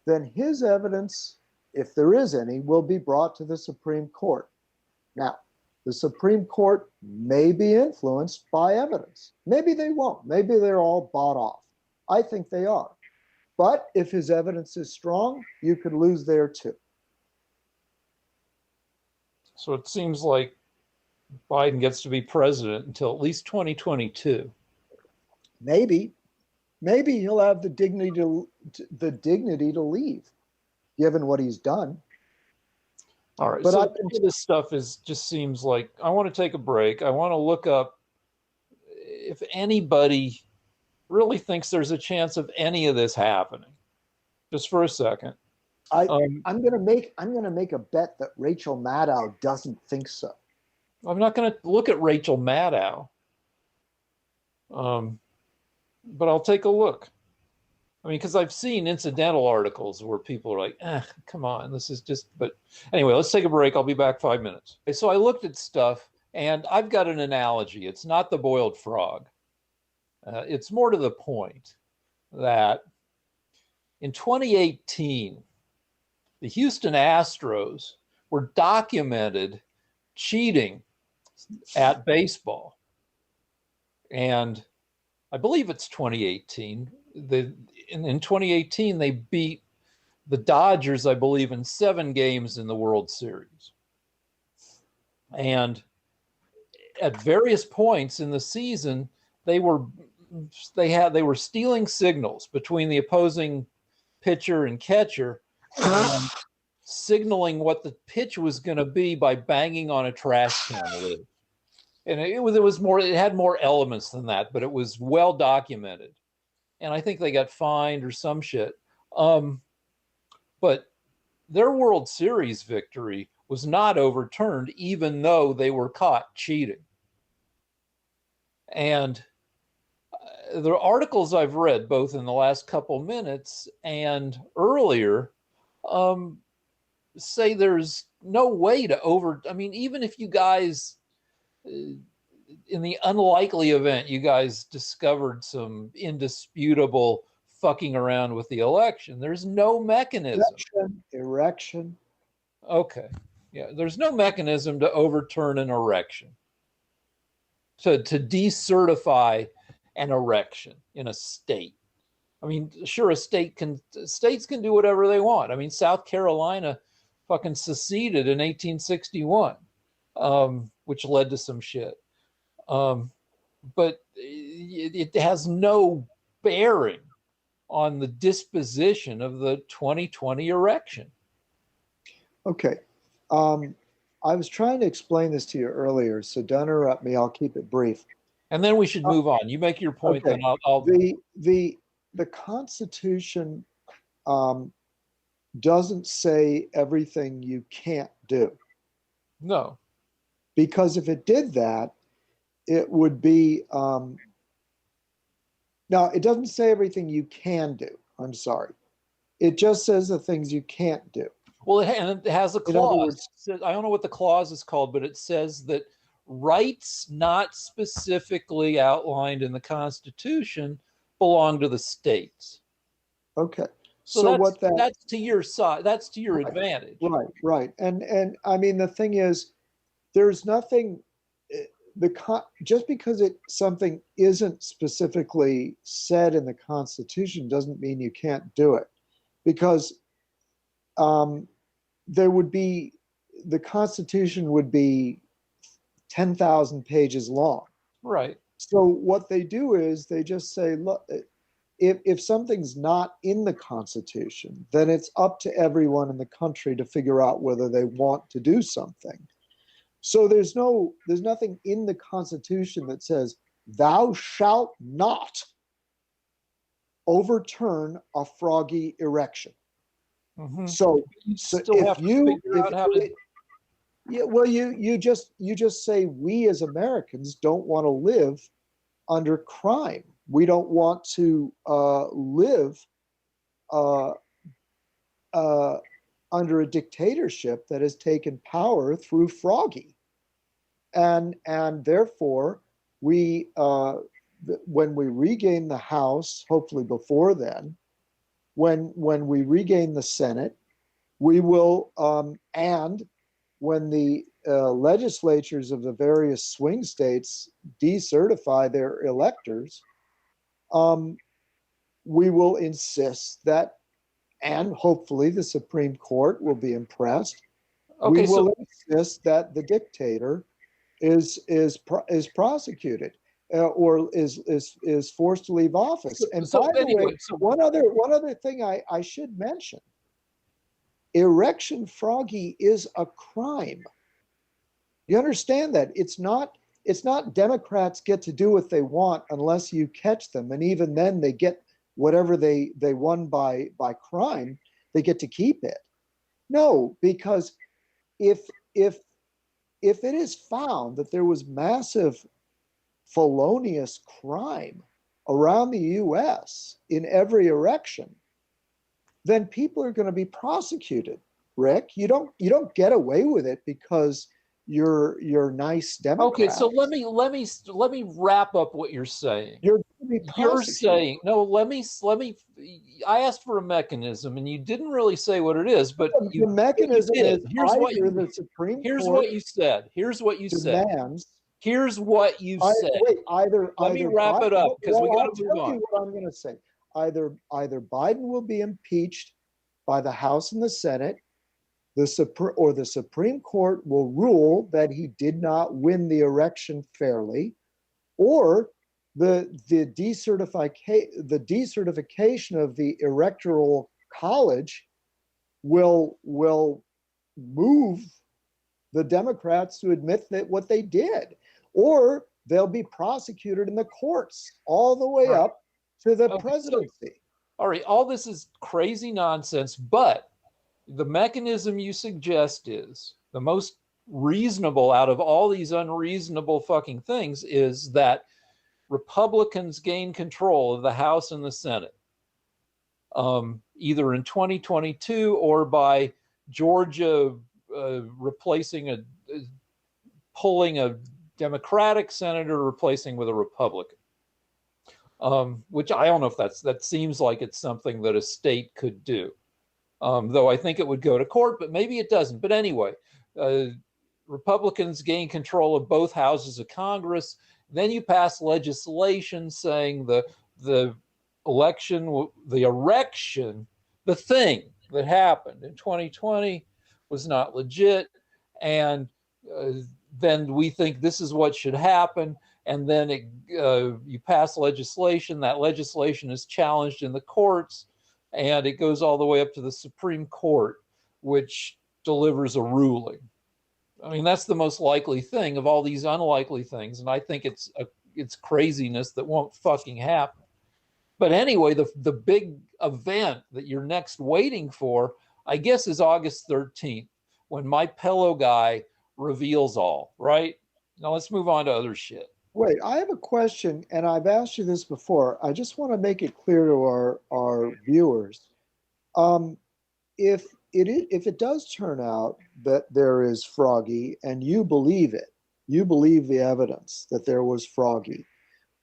then his evidence, if there is any, will be brought to the Supreme Court. Now, the Supreme Court may be influenced by evidence. Maybe they won't. Maybe they're all bought off. I think they are. But if his evidence is strong, you could lose there too. So it seems like Biden gets to be president until at least 2022. Maybe he'll have the dignity to leave, given what he's done. All right. But so this stuff just seems like I want to take a break. I want to look up if anybody really thinks there's a chance of any of this happening. Just for a second. I'm gonna make a bet that Rachel Maddow doesn't think so. I'm not going to look at Rachel Maddow, but I'll take a look. I mean, because I've seen incidental articles where people are like, come on, this is just, but anyway, let's take a break. I'll be back 5 minutes. Okay, so I looked at stuff and I've got an analogy. It's not the boiled frog. It's more to the point that in 2018, the Houston Astros were documented cheating at baseball. And I believe it's 2018. In 2018, they beat the Dodgers, I believe, in 7 games in the World Series. And at various points in the season, they were they were stealing signals between the opposing pitcher and catcher and signaling what the pitch was going to be by banging on a trash can lid. And it had more elements than that, but it was well documented. And I think they got fined or some shit. But their World Series victory was not overturned, even though they were caught cheating. And the articles I've read, both in the last couple minutes and earlier, say there's no way to I mean, even if you guys, in the unlikely event you guys discovered some indisputable fucking around with the election, there's no mechanism. Erection. Okay. Yeah, there's no mechanism to overturn an erection, to decertify an erection in a state. I mean, sure, states can do whatever they want. I mean, South Carolina fucking seceded in 1861, which led to some shit. But it has no bearing on the disposition of the 2020 erection. Okay. I was trying to explain this to you earlier, so don't interrupt me. I'll keep it brief. And then we should move on. You make your point, okay. Then I'll... The Constitution doesn't say everything you can't do. No. Because if it did that, it would be... no, it doesn't say everything you can do. I'm sorry. It just says the things you can't do. Well, it has a clause. I don't know what the clause is called, but it says that rights not specifically outlined in the Constitution belong to the states. Okay. So that's to your side. That's to your advantage. Right. And I mean, the thing is, there's nothing, just because something isn't specifically said in the Constitution doesn't mean you can't do it. Because the Constitution would be 10,000 pages long. Right. So what they do is they just say, look, if something's not in the Constitution, then it's up to everyone in the country to figure out whether they want to do something. So there's nothing in the Constitution that says, thou shalt not overturn a froggy erection. Mm-hmm. So still have to figure out how to... Yeah, well, you just say we as Americans don't want to live under crime. We don't want to live under a dictatorship that has taken power through froggy, and therefore we when we regain the House, hopefully before then, when we regain the Senate, we will and when the legislatures of the various swing states decertify their electors, we will insist that, and hopefully the Supreme Court will be impressed. Okay, we will insist that the dictator is prosecuted or is forced to leave office. And by the way, one other thing I should mention. Erection froggy is a crime. You understand that? It's not Democrats get to do what they want unless you catch them. And even then they get whatever they won by crime, they get to keep it. No, because if it is found that there was massive felonious crime around the US in every erection, then people are going to be prosecuted. Rick, you don't get away with it because you're nice Democrats. Okay, so let me wrap up what you're saying. You're saying no. Let me. I asked for a mechanism, and you didn't really say what it is. But the mechanism is here's what the Supreme Court. Here's what you said. Here's what you said. Here's what you said. Wait, let me wrap it up because we got to move on. I'll tell you what I'm going to say. Either Biden will be impeached by the House and the Senate, the Supreme Court will rule that he did not win the election fairly, or the decertification of the electoral college will move the Democrats to admit that what they did, or they'll be prosecuted in the courts all the way Right. up to the Okay. So, presidency. all right, all this is crazy nonsense, but the mechanism you suggest is the most reasonable out of all these unreasonable fucking things is that Republicans gain control of the House and the Senate, either in 2022 or by Georgia replacing pulling a Democratic senator, replacing with a Republican. Which I don't know if that seems like it's something that a state could do. Though I think it would go to court, but maybe it doesn't. But anyway, uh, Republicans gain control of both houses of Congress. Then you pass legislation saying the election, the erection, the thing that happened in 2020 was not legit, and uh, then we think this is what should happen. And then you pass legislation. That legislation is challenged in the courts, and it goes all the way up to the Supreme Court, which delivers a ruling. I mean, that's the most likely thing of all these unlikely things, and I think it's craziness that won't fucking happen. But anyway, the big event that you're next waiting for, I guess, is August 13th, when my pillow guy reveals all. Right now, let's move on to other shit. Wait, I have a question, and I've asked you this before. I just want to make it clear to our viewers. Um, if it does turn out that there is Froggy, and you believe it, you believe the evidence that there was Froggy,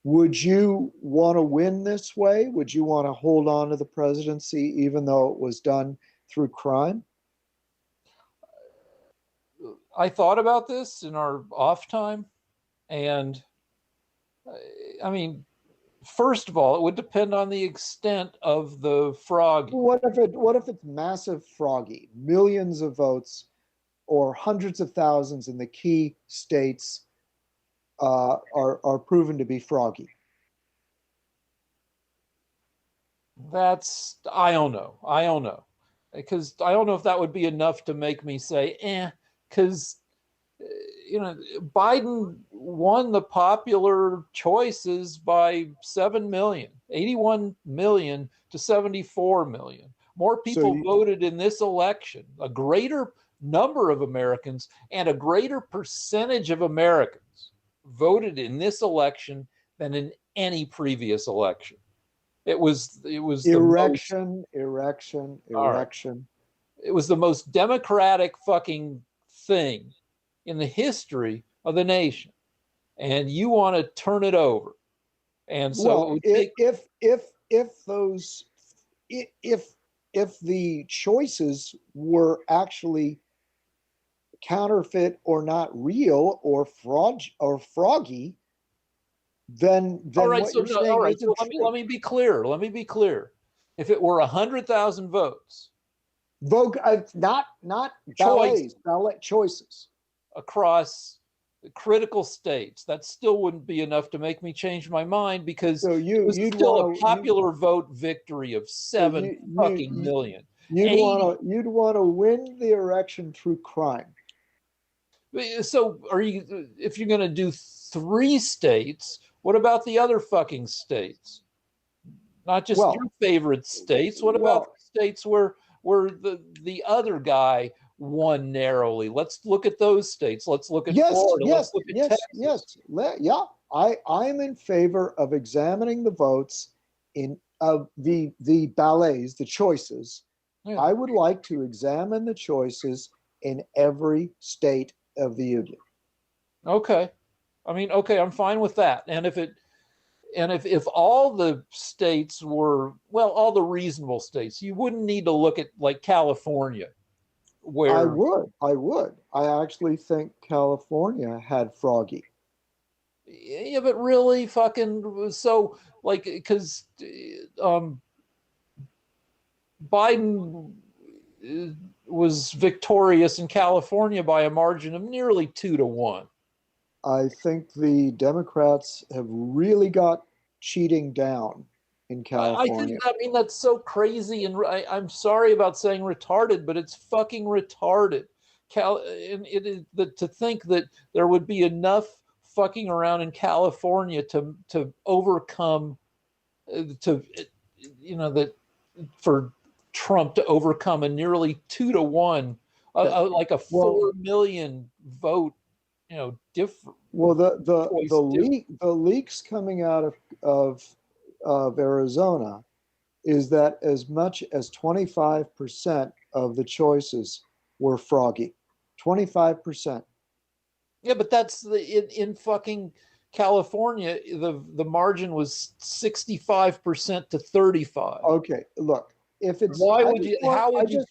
would you want to win this way? Would you want to hold on to the presidency even though it was done through crime? I thought about this in our off time, and I mean, first of all, it would depend on the extent of the Froggy. What if it's massive Froggy, millions of votes or hundreds of thousands in the key states are proven to be Froggy? That's I don't know. I don't know because I don't know if that would be enough to make me say because you know Biden won the popular choices by 7 million, 81 million to 74 million. More So people voted in this election, a greater number of Americans and a greater percentage of Americans voted in this election than in any previous election. It was the most all right. erection. It was the most democratic fucking thing in the history of the nation, and you want to turn it over. And so it Well, would take. if those if if the choices were actually counterfeit or not real or froggy, All then right, what so you're no, all saying right. So isn't let true. me be clear. Let me be clear. If it were 100,000 votes, Vogue, not choice ballet choices. across the critical states, that still wouldn't be enough to make me change my mind because So it was you'd still a want to popular vote victory of so 7 fucking million. 80. you'd want to win the election through crime. So are you if you're going to do 3 states, what about the other fucking states? Not just your Well, favorite states. What about well, the states where the other guy won narrowly? Let's look at those states. Let's look at Florida. Let's look at Texas. Yeah. I am in favor of examining the votes in of the ballets, the choices. Yeah. I would like to examine the choices in every state of the union. Okay. I mean, okay, I'm fine with that. And if all the states were well, all the reasonable states, you wouldn't need to look at like California, where I would. I actually think California had Froggy. yeah, but really fucking so like because um, Biden was victorious in California by a margin of nearly 2 to 1. I think the Democrats have really got cheating down in I think, California. I mean, that's so crazy, and I'm sorry about saying retarded, but it's fucking retarded. And it is to think that there would be enough fucking around in California to overcome to that for Trump to overcome a nearly 2-1, Yeah. like a Well, 4 million vote, different well, choice difference. the leaks coming out of Arizona is that as much as 25% of the choices were froggy. 25%. Yeah, but that's in fucking California. The margin was 65% to 35. Okay, look, if it's Why would you? How would you?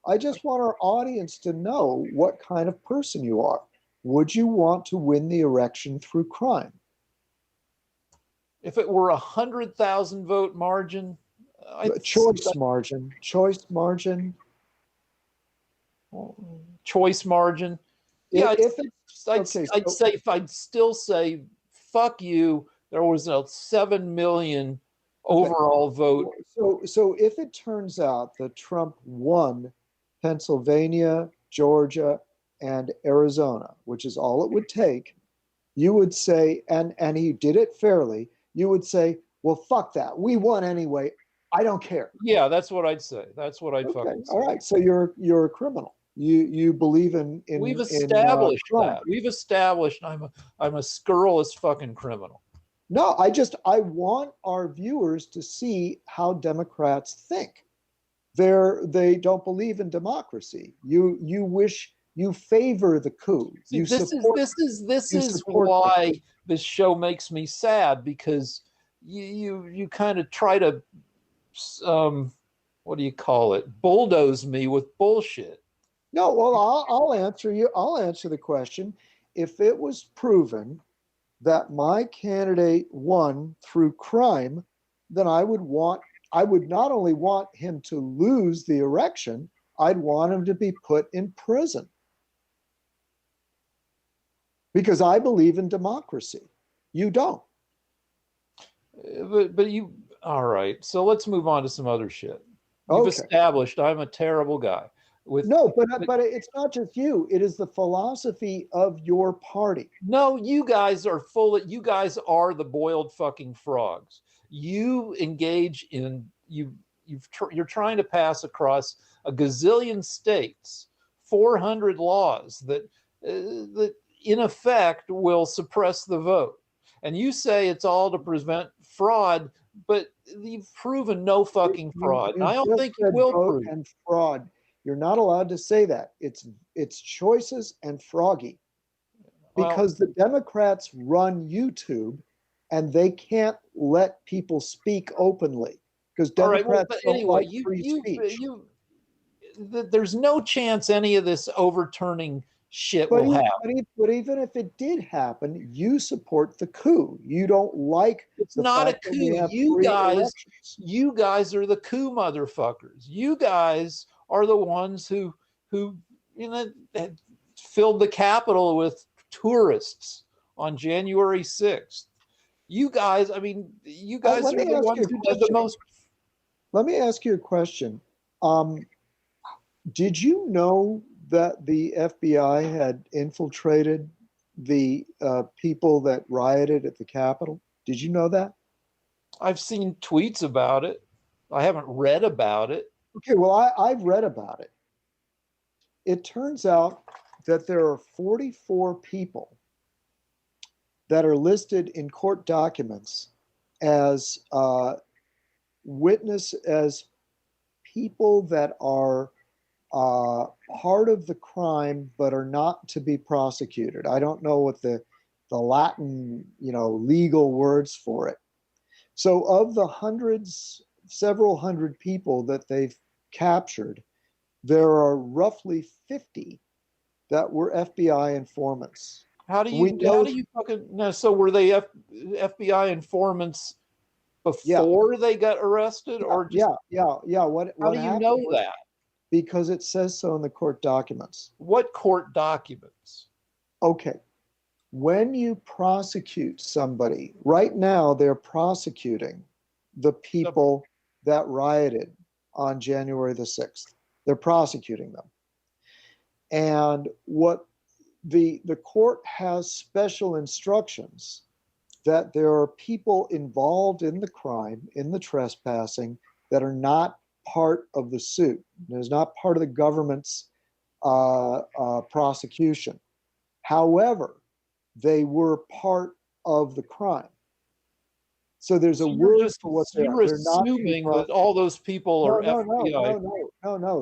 I just want our audience to know what kind of person you are. Would you want to win the election through crime? If it were 100,000 vote margin, I Choice margin. choice margin. Yeah, If it's okay, I'd still say fuck you. There was a 7 million okay. overall vote. So if it turns out that Trump won Pennsylvania, Georgia, and Arizona, which is all it would take, you would say, and he did it fairly, you would say, well, fuck that. We won anyway. I don't care. Yeah, that's what I'd say. That's what I'd Okay, fucking say. all right. So you're a criminal. You believe We've in established crime. that. We've established I'm a scurrilous fucking criminal. No, I want our viewers to see how Democrats think. They don't believe in democracy. You favor the coup. See, You this is support this is this you is support the coup. why this show makes me sad, because you kind of try to what do you call it, bulldoze me with bullshit. No, well, I'll answer you. I'll answer the question. If it was proven that my candidate won through crime, then I would not only want him to lose the election, I'd want him to be put in prison because I believe in democracy. You don't. But you, all right, so let's move on to some other shit. You've Okay. established I'm a terrible guy with No, but it's not just you. It is the philosophy of your party. no, you guys are you guys are the boiled fucking frogs. You engage in you're trying to pass across a gazillion states 400 laws that in effect will suppress the vote, and you say it's all to prevent fraud, but you've proven no fucking fraud, and You I don't just think you said will vote prove. and fraud. You're not allowed to say that. It's choices and froggy Well, because the Democrats run YouTube and they can't let people speak openly because all right, well, Democrats but don't anyway, like free speech. there's no chance any of this overturning shit But, will happen. but even if it did happen, you support the coup. You don't like It's the not a fact that we coup. have free elections. You guys are the coup motherfuckers. You guys are the ones who filled the Capitol with tourists on January 6th. You guys, I mean, you guys Let are me the ask you ones a who did the question. most. Let me ask you a question. Um, did you know that the FBI had infiltrated the people that rioted at the Capitol? Did you know that? I've seen tweets about it. I haven't read about it. Okay, well, I've read about it. It turns out that there are 44 people that are listed in court documents as as people that are part of the crime but are not to be prosecuted. I don't know what the Latin, legal words for it. So of the several hundred people that they've captured, there are roughly 50 that were FBI informants. We How know, do you fucking no? So were they FBI informants yeah, before they got arrested, or just yeah. how What do you happened know was that? because it says so in the court documents. What court documents? Okay, when you prosecute somebody, right now they're prosecuting the people that rioted on January the 6th. They're prosecuting them. And what the court has special instructions that there are people involved in the crime, in the trespassing, that are not part of the suit. There's not part of the government's prosecution. However, they were part of the crime. So there's a So word for what they are. you're They're not being assuming that all those people no, are no, no, FBI. no.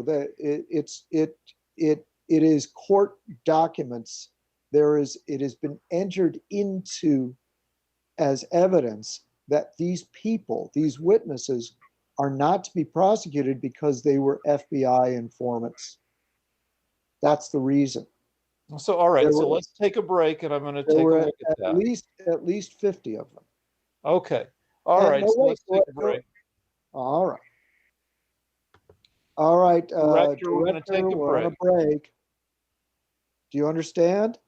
It is court documents. It has been entered into as evidence that these people, these witnesses, are not to be prosecuted because they were FBI informants. That's the reason. So all right, There so were let's take a break, and I'm going to there take a were look at that. at least 50 of them. Okay. All And right, no, so wait, let's take a break. all right. All right, Director, we're going to take a we're on a break. break. Do you understand?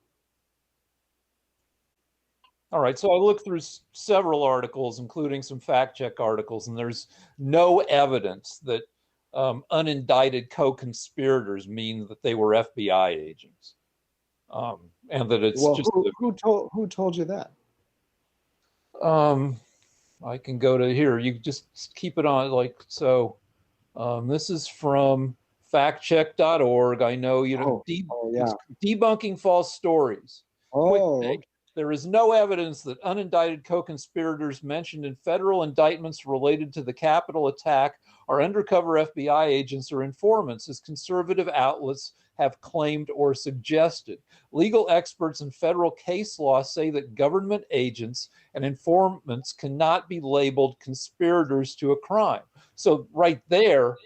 All right, so I looked through several articles, including some fact check articles, and there's no evidence that unindicted co-conspirators mean that they were FBI agents, and that it's Well, just who told you that? I can go to here. You just keep it on like so. This is from factcheck.org. I know, Yeah. it's debunking false stories. Quick Oh, take. There is no evidence that unindicted co-conspirators mentioned in federal indictments related to the Capitol attack are undercover FBI agents or informants, as conservative outlets have claimed or suggested. Legal experts in federal case law say that government agents and informants cannot be labeled conspirators to a crime. So right there,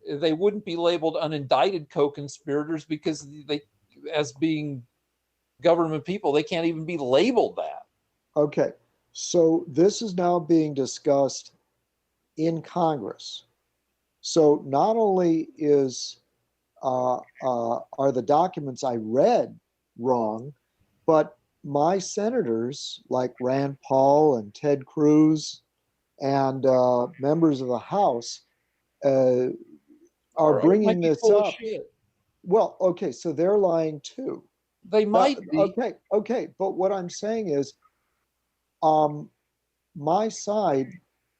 they wouldn't be labeled unindicted co-conspirators because they, as being government people, they can't even be labeled that. okay. So this is now being discussed in Congress. So not only are the documents I read wrong, but my senators like Rand Paul and Ted Cruz and members of the House uh, are Or it might bringing be this full of up. shit. Well, okay, so they're lying too. They might be. Okay. But what I'm saying is, um, my side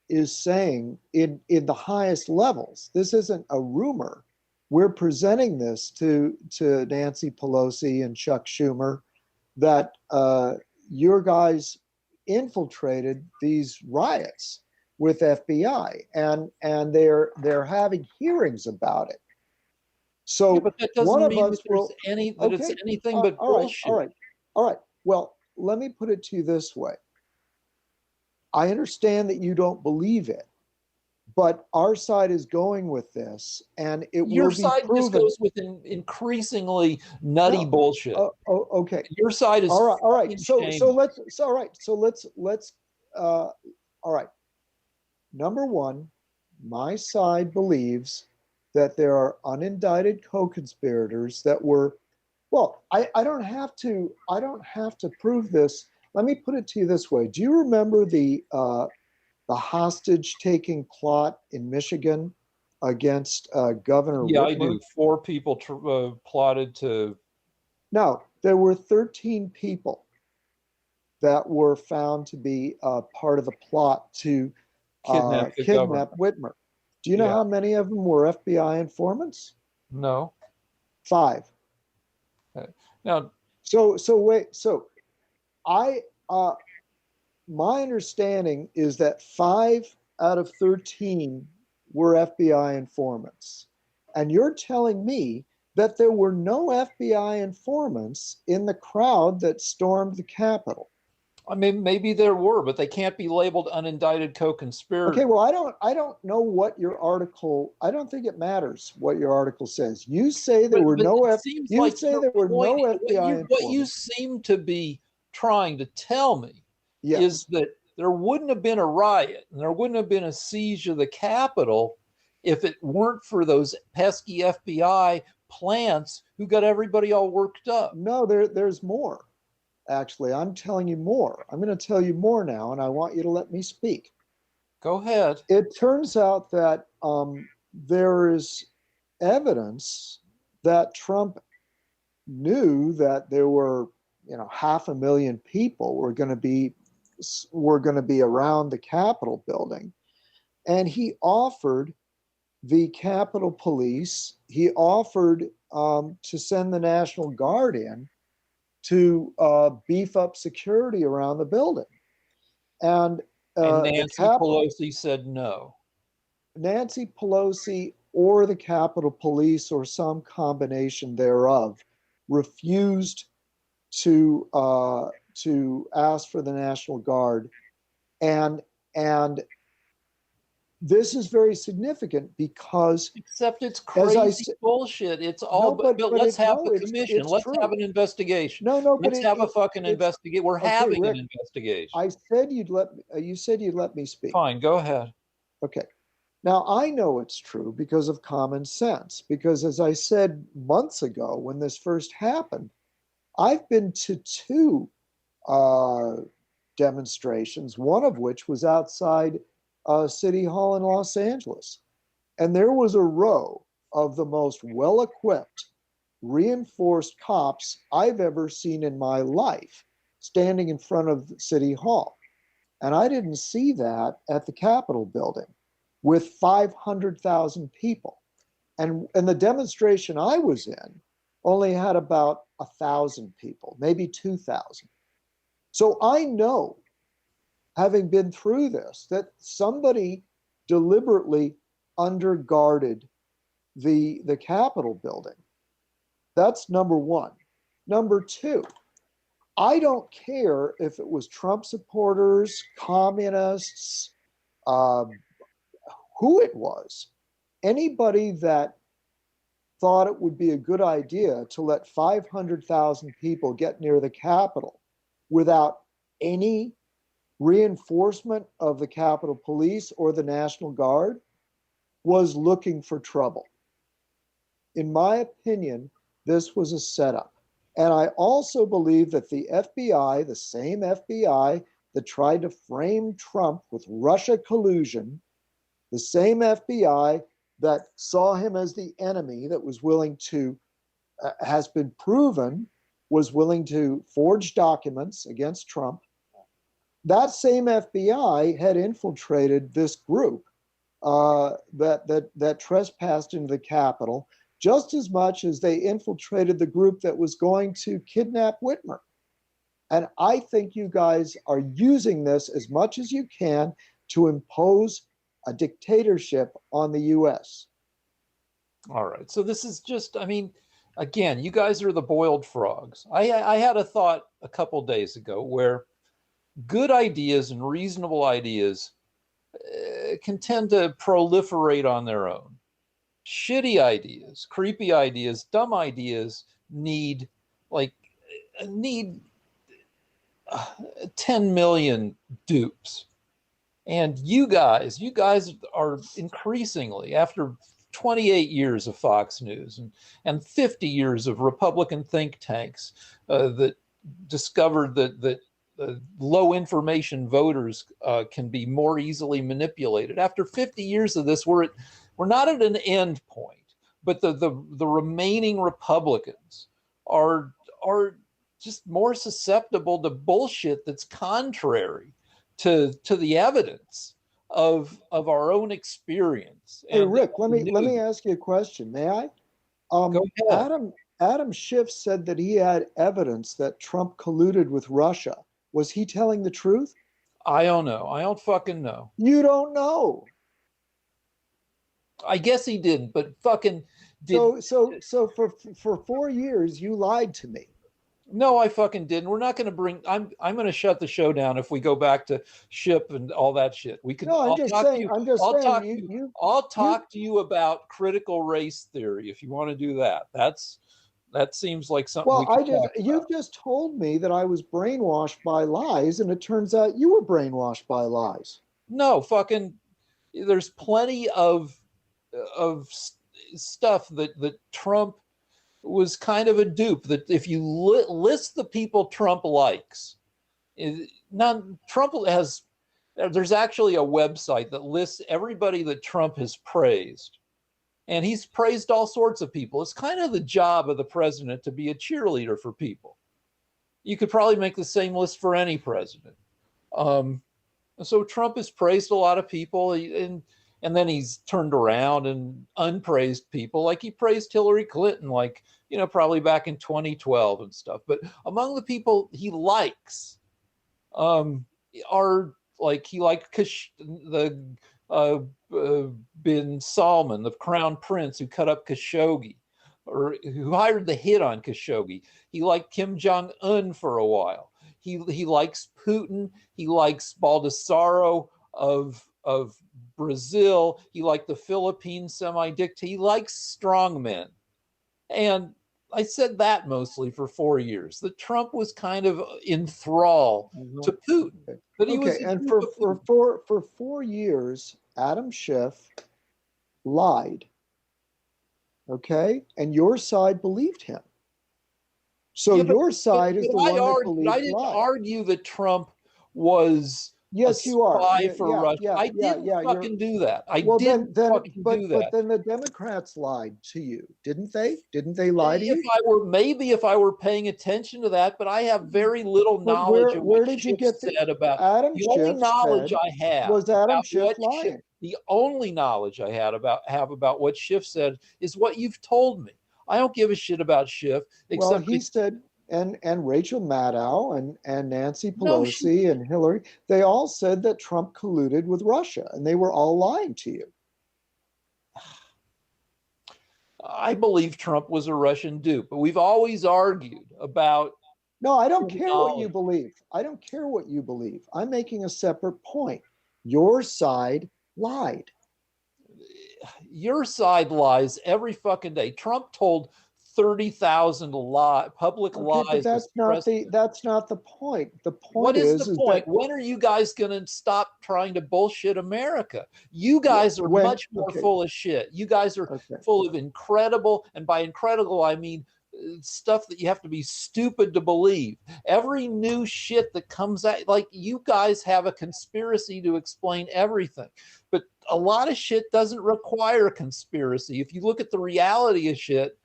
is saying in the highest levels, this isn't a rumor. We're presenting this to Nancy Pelosi and Chuck Schumer that your guys infiltrated these riots with FBI and they're having hearings about it. Yeah, So but that one doesn't of mean that us will. it's Okay, anything but all right, all bullshit. right, all right. Well, let me put it to you this way. I understand that you don't believe it, but our side is going with this, and it Your will be side just proven. goes with increasingly nutty No, bullshit. okay, Your side is all right. fucking shameless. Let's. All right. Number one, my side believes that there are unindicted co-conspirators that were. Well, I don't have to. I don't have to prove this. Let me put it to you this way. Do you remember the hostage taking plot in Michigan against Governor Yeah, I Whitmer? do. Four people plotted to No, there were 13 people that were found to be part of the plot to kidnap the governor. kidnap Whitmer. Do you know Yeah. how many of them were FBI informants? No. 5. Now, So I my understanding is that 5 out of 13 were FBI informants. And you're telling me that there were no FBI informants in the crowd that stormed the Capitol. I mean, maybe there were, but they can't be labeled unindicted co-conspirators. Okay, well, I don't know what your article. I don't think it matters what your article says. You say there were But no it F. seems You like say your there were point, no FBI what you informants. seem to be trying to tell me is Yes. that there wouldn't have been a riot and there wouldn't have been a siege of the Capitol if it weren't for those pesky FBI plants who got everybody all worked up. No, there's more. actually. I'm telling you more. I'm going to tell you more now, and I want you to let me speak. Go ahead. It turns out that there is evidence that Trump knew that there were, 500,000 people were going to be around the Capitol building, and he offered the Capitol Police. He offered to send the National Guard in to beef up security around the building, and And the Nancy Capitol. Pelosi said no. Nancy Pelosi or the Capitol Police or some combination thereof refused to ask for the National Guard, and and this is very significant because, Except it's as I crazy said, bullshit. It's all, no, but but let's it have no, the commission. it's Let's have true. an investigation. No, no, but Let's have a fucking it's investigate. We're okay, having an Rick. investigation. I said you said you'd let me speak. Fine, go ahead. Okay. Now, I know it's true because of common sense. Because, as I said months ago when this first happened, I've been to two uh, demonstrations, one of which was outside City Hall in Los Angeles. And there was a row of the most well equipped, reinforced cops I've ever seen in my life standing in front of City Hall. And I didn't see that at the Capitol building with 500,000 people. And the demonstration I was in only had about 1,000 people, maybe 2,000. So I know, having been through this, that somebody deliberately underguarded the Capitol building. That's number one. Number two, I don't care if it was Trump supporters, communists, um, who it was. Anybody that thought it would be a good idea to let 500,000 people get near the Capitol without any reinforcement of the Capitol Police or the National Guard was looking for trouble. In my opinion, this was a setup. And I also believe that the FBI, the same FBI that tried to frame Trump with Russia collusion, the same FBI that saw him as the enemy, that was willing to, has been proven, was willing to forge documents against Trump. That same FBI had infiltrated this group that trespassed into the Capitol just as much as they infiltrated the group that was going to kidnap Whitmer. And I think you guys are using this as much as you can to impose a dictatorship on the US. All right. So this is just, I mean, again, you guys are the boiled frogs. I had a thought a couple days ago where good ideas and reasonable ideas can tend to proliferate on their own. Shitty ideas, creepy ideas, dumb ideas need like need 10 million dupes. And you guys are increasingly, after 28 years of Fox News and 50 years of Republican think tanks that discovered that low information voters can be more easily manipulated. After 50 years of this, we're not at an end point, but the remaining Republicans are just more susceptible to bullshit that's contrary to the evidence of our own experience. Hey Rick, let me ask you a question. May I? Go ahead. Adam Schiff said that he had evidence that Trump colluded with Russia. Was he telling the truth? I don't know. I don't fucking know. You don't know. I guess he didn't, but fucking did. So for 4 years you lied to me. No, I fucking didn't. We're not going to bring. I'm going to shut the show down if we go back to ship and all that shit. We can. No, I'm just saying. I'll talk to you about critical race theory if you want to do that. That seems like something. Well, you've just told me that I was brainwashed by lies, and it turns out you were brainwashed by lies. No, fucking. There's plenty of stuff that Trump was kind of a dupe. That if you list the people Trump likes, now Trump has, there's actually a website that lists everybody that Trump has praised. And he's praised all sorts of people. It's kind of the job of the president to be a cheerleader for people. You could probably make the same list for any president. So Trump has praised a lot of people, and then he's turned around and unpraised people. Like he praised Hillary Clinton, like, probably back in 2012 and stuff. But among the people he likes, are like, he liked the bin Salman, the crown prince who cut up Khashoggi, or who hired the hit on Khashoggi. He liked Kim Jong-un for a while. He likes Putin. He likes Baldessaro of Brazil. He liked the Philippine semi-dictator. He likes strong men. And I said that mostly for 4 years. That Trump was kind of in thrall to Putin. But he was, and for 4 years, Adam Schiff lied. Okay, and your side believed him. So your side is the one that believed. I didn't argue that Trump was a spy for Russia. I didn't fucking do that. I didn't fucking do that. But then the Democrats lied to you, didn't they? Didn't they lie to you? If I were paying attention to that, but I have very little knowledge of what Schiff said about Adam the only knowledge I have was Adam Schiff lying. The only knowledge I have about what Schiff said is what you've told me. I don't give a shit about Schiff. Well, he said, and Rachel Maddow and Nancy Pelosi and Hillary, they all said that Trump colluded with Russia, and they were all lying to you. I believe Trump was a Russian dupe, but we've always argued about. No, I don't care what you believe. I don't care what you believe. I'm making a separate point. Your side lied. Your side lies every fucking day. Trump told 30,000 public lies. But that's not the point. The point what is the point? When are you guys going to stop trying to bullshit America? You guys are much more full of shit. You guys are full of incredible, and by incredible I mean stuff that you have to be stupid to believe. Every new shit that comes out, like, you guys have a conspiracy to explain everything, but a lot of shit doesn't require a conspiracy. If you look at the reality of shit,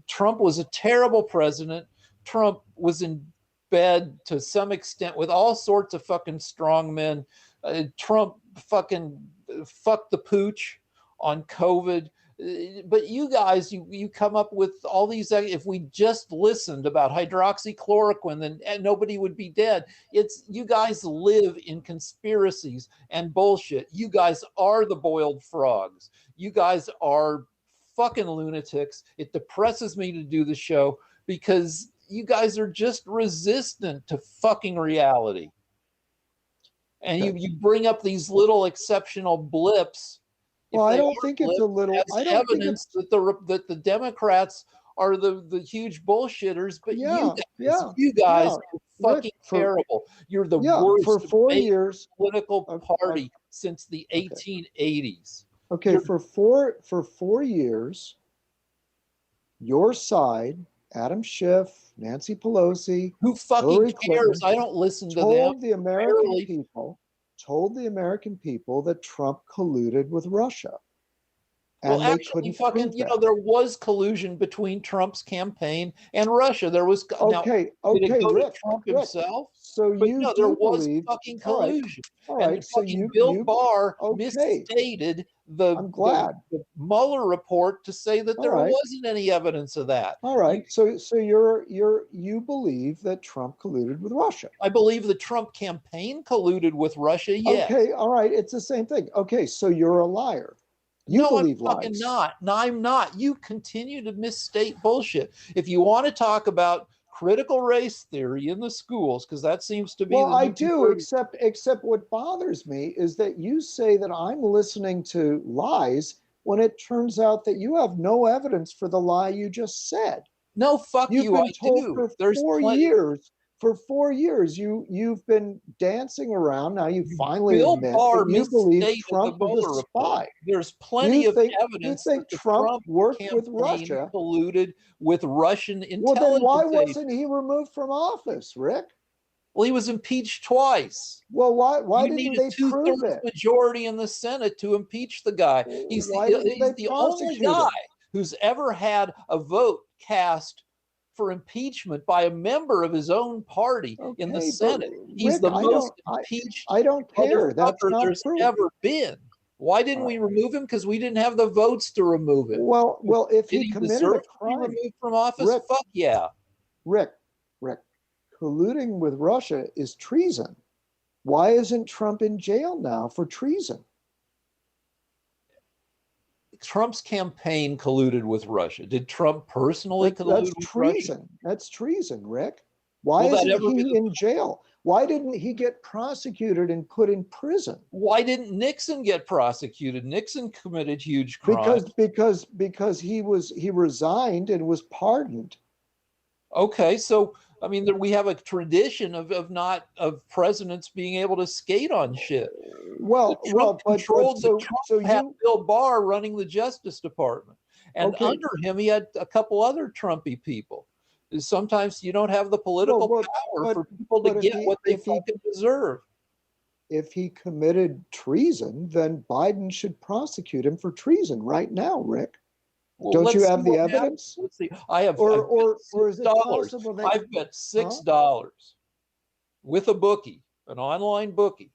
Trump was a terrible president. Trump was in bed to some extent with all sorts of fucking strong men. Trump fucking fucked the pooch on COVID. But you guys, you come up with all these. If we just listened about hydroxychloroquine, then nobody would be dead. It's, you guys live in conspiracies and bullshit. You guys are the boiled frogs. You guys are fucking lunatics. It depresses me to do the show because you guys are just resistant to fucking reality. And you bring up these little exceptional blips. Well, I don't think it's a little. I don't evidence think that the Democrats are the huge bullshitters, but you guys are fucking terrible. You're the worst for 4 years political party since the 1880s. Okay, for 4 years, your side, Adam Schiff, Nancy Pelosi, who fucking Hillary cares? Clinton, I don't listen to them. Told the American people that Trump colluded with Russia. And well, actually, fucking, there was collusion between Trump's campaign and Russia. There was. Okay, did it go Rick, to Trump himself? So there was fucking collusion. All right. And fucking Bill Barr misstated the Mueller report to say that there wasn't any evidence of that. All right. So you believe that Trump colluded with Russia? I believe the Trump campaign colluded with Russia. Yes. Okay. All right. It's the same thing. Okay. So you're a liar. I'm fucking not. No, I'm not. You continue to misstate bullshit. If you want to talk about critical race theory in the schools, because that seems to be. Well, I do, except what bothers me is that you say that I'm listening to lies when it turns out that you have no evidence for the lie you just said. No, fuck you. You've been told for 4 years for 4 years you've been dancing around. Now you finally Bill admit Barr that you believe misstated the Trump was a Mueller report. spy. There's You plenty of think you evidence think that the Trump Trump worked with campaign Russia? colluded with Russian Well, then why intelligence wasn't agents. he removed from office, Rick? Well, he was impeached twice. Well, why You need didn't a they prove two-thirds it? majority in the Senate to impeach the guy. Why didn't He's they the only prosecute guy him? who's ever had a vote cast for impeachment by a member of his own party in the Okay, but Senate. He's Rick, the most impeached I don't care. That's motherfucker not there's proof. ever been. Why didn't Uh, we remove him? Because we didn't have the votes to remove him. well, if Did he he committed deserve a to be crime, removed from office? Rick, Fuck yeah. Rick, Rick, colluding with Russia is treason. Why isn't Trump in jail now for treason? Trump's campaign colluded with Russia. Did Trump personally collude That's with Russia? treason. That's treason, Rick. Why Will that isn't ever be he the in jail? Why didn't he get prosecuted and put in prison? Why didn't Nixon get prosecuted? Nixon committed huge crimes. Because he resigned and was pardoned. Okay, so I mean, we have a tradition of presidents being able to skate on shit. Well, Trump had you Bill Barr running the Justice Department, and okay? under him, he had a couple other Trumpy people. Sometimes you don't have the political power for people to get what they fucking deserve. If he committed treason, then Biden should prosecute him for treason right now, Rick. Well, Don't you have the evidence? Let's see. I have Or is it $6. possible that I've bet $6 with a bookie, an online bookie.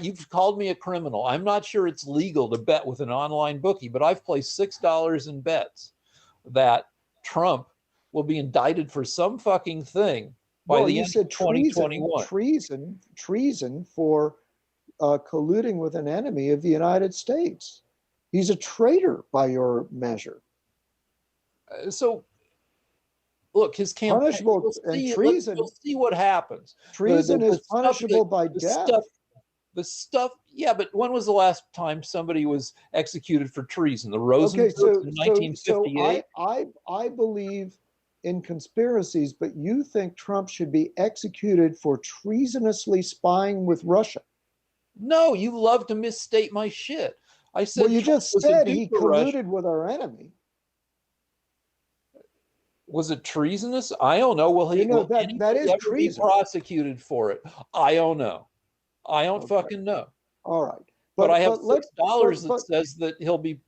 You've called me a criminal. I'm not sure it's legal to bet with an online bookie, but I've placed $6 in bets that Trump will be indicted for some fucking thing by the end of 2021. Treason for colluding with an enemy of the United States. He's a traitor by your measure. So, look, his campaign. Punishable and treason. We'll see what happens. Treason is punishable by death. The stuff, yeah, but when was the last time somebody was executed for treason? The Rosner in 1958. I believe in conspiracies, but you think Trump should be executed for treasonously spying with Russia? No, you love to misstate my shit. I said, well, you just said he colluded with our enemy. Was it treasonous? I don't know. Will he? Will that is treason. Be prosecuted for it? I don't know. I don't fucking know. All right, but I have $6 that says that he'll be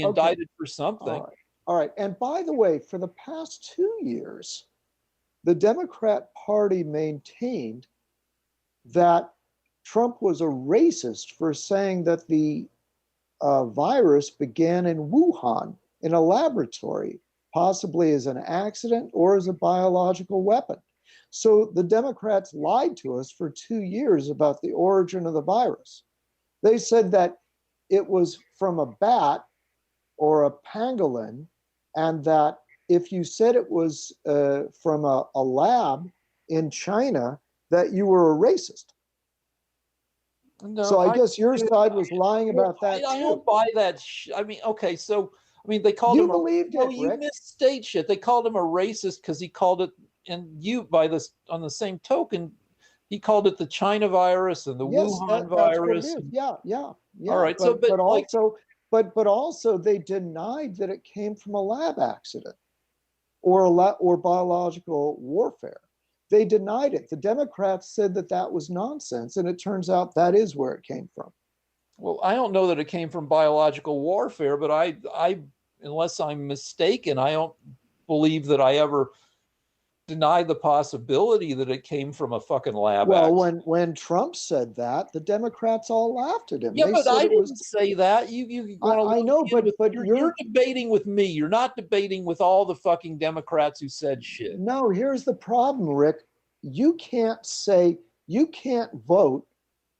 indicted for something. All right. And by the way, for the past 2 years, the Democrat Party maintained that Trump was a racist for saying that the virus began in Wuhan in a laboratory, possibly as an accident or as a biological weapon. So the Democrats lied to us for 2 years about the origin of the virus. They said that it was from a bat or a pangolin, and that if you said it was from a lab in China, that you were a racist. No, so I guess your side was lying about that too. I don't buy that. I mean, okay, so I mean, they called you him. Believed it, you Rick. misstate shit. They called him a racist because he called it, and you by this on the same token, he called it the China virus and the Wuhan virus. Yeah. All right, but also they denied that it came from a lab accident or biological warfare. They denied it. The Democrats said that was nonsense, and it turns out that is where it came from. Well, I don't know that it came from biological warfare, but I unless I'm mistaken, I don't believe that I ever deny the possibility that it came from a fucking lab. Well, when Trump said that, the Democrats all laughed at him. Yeah, but I didn't say that. I know, but you're debating with me. You're not debating with all the fucking Democrats who said shit. No, here's the problem, Rick. You can't vote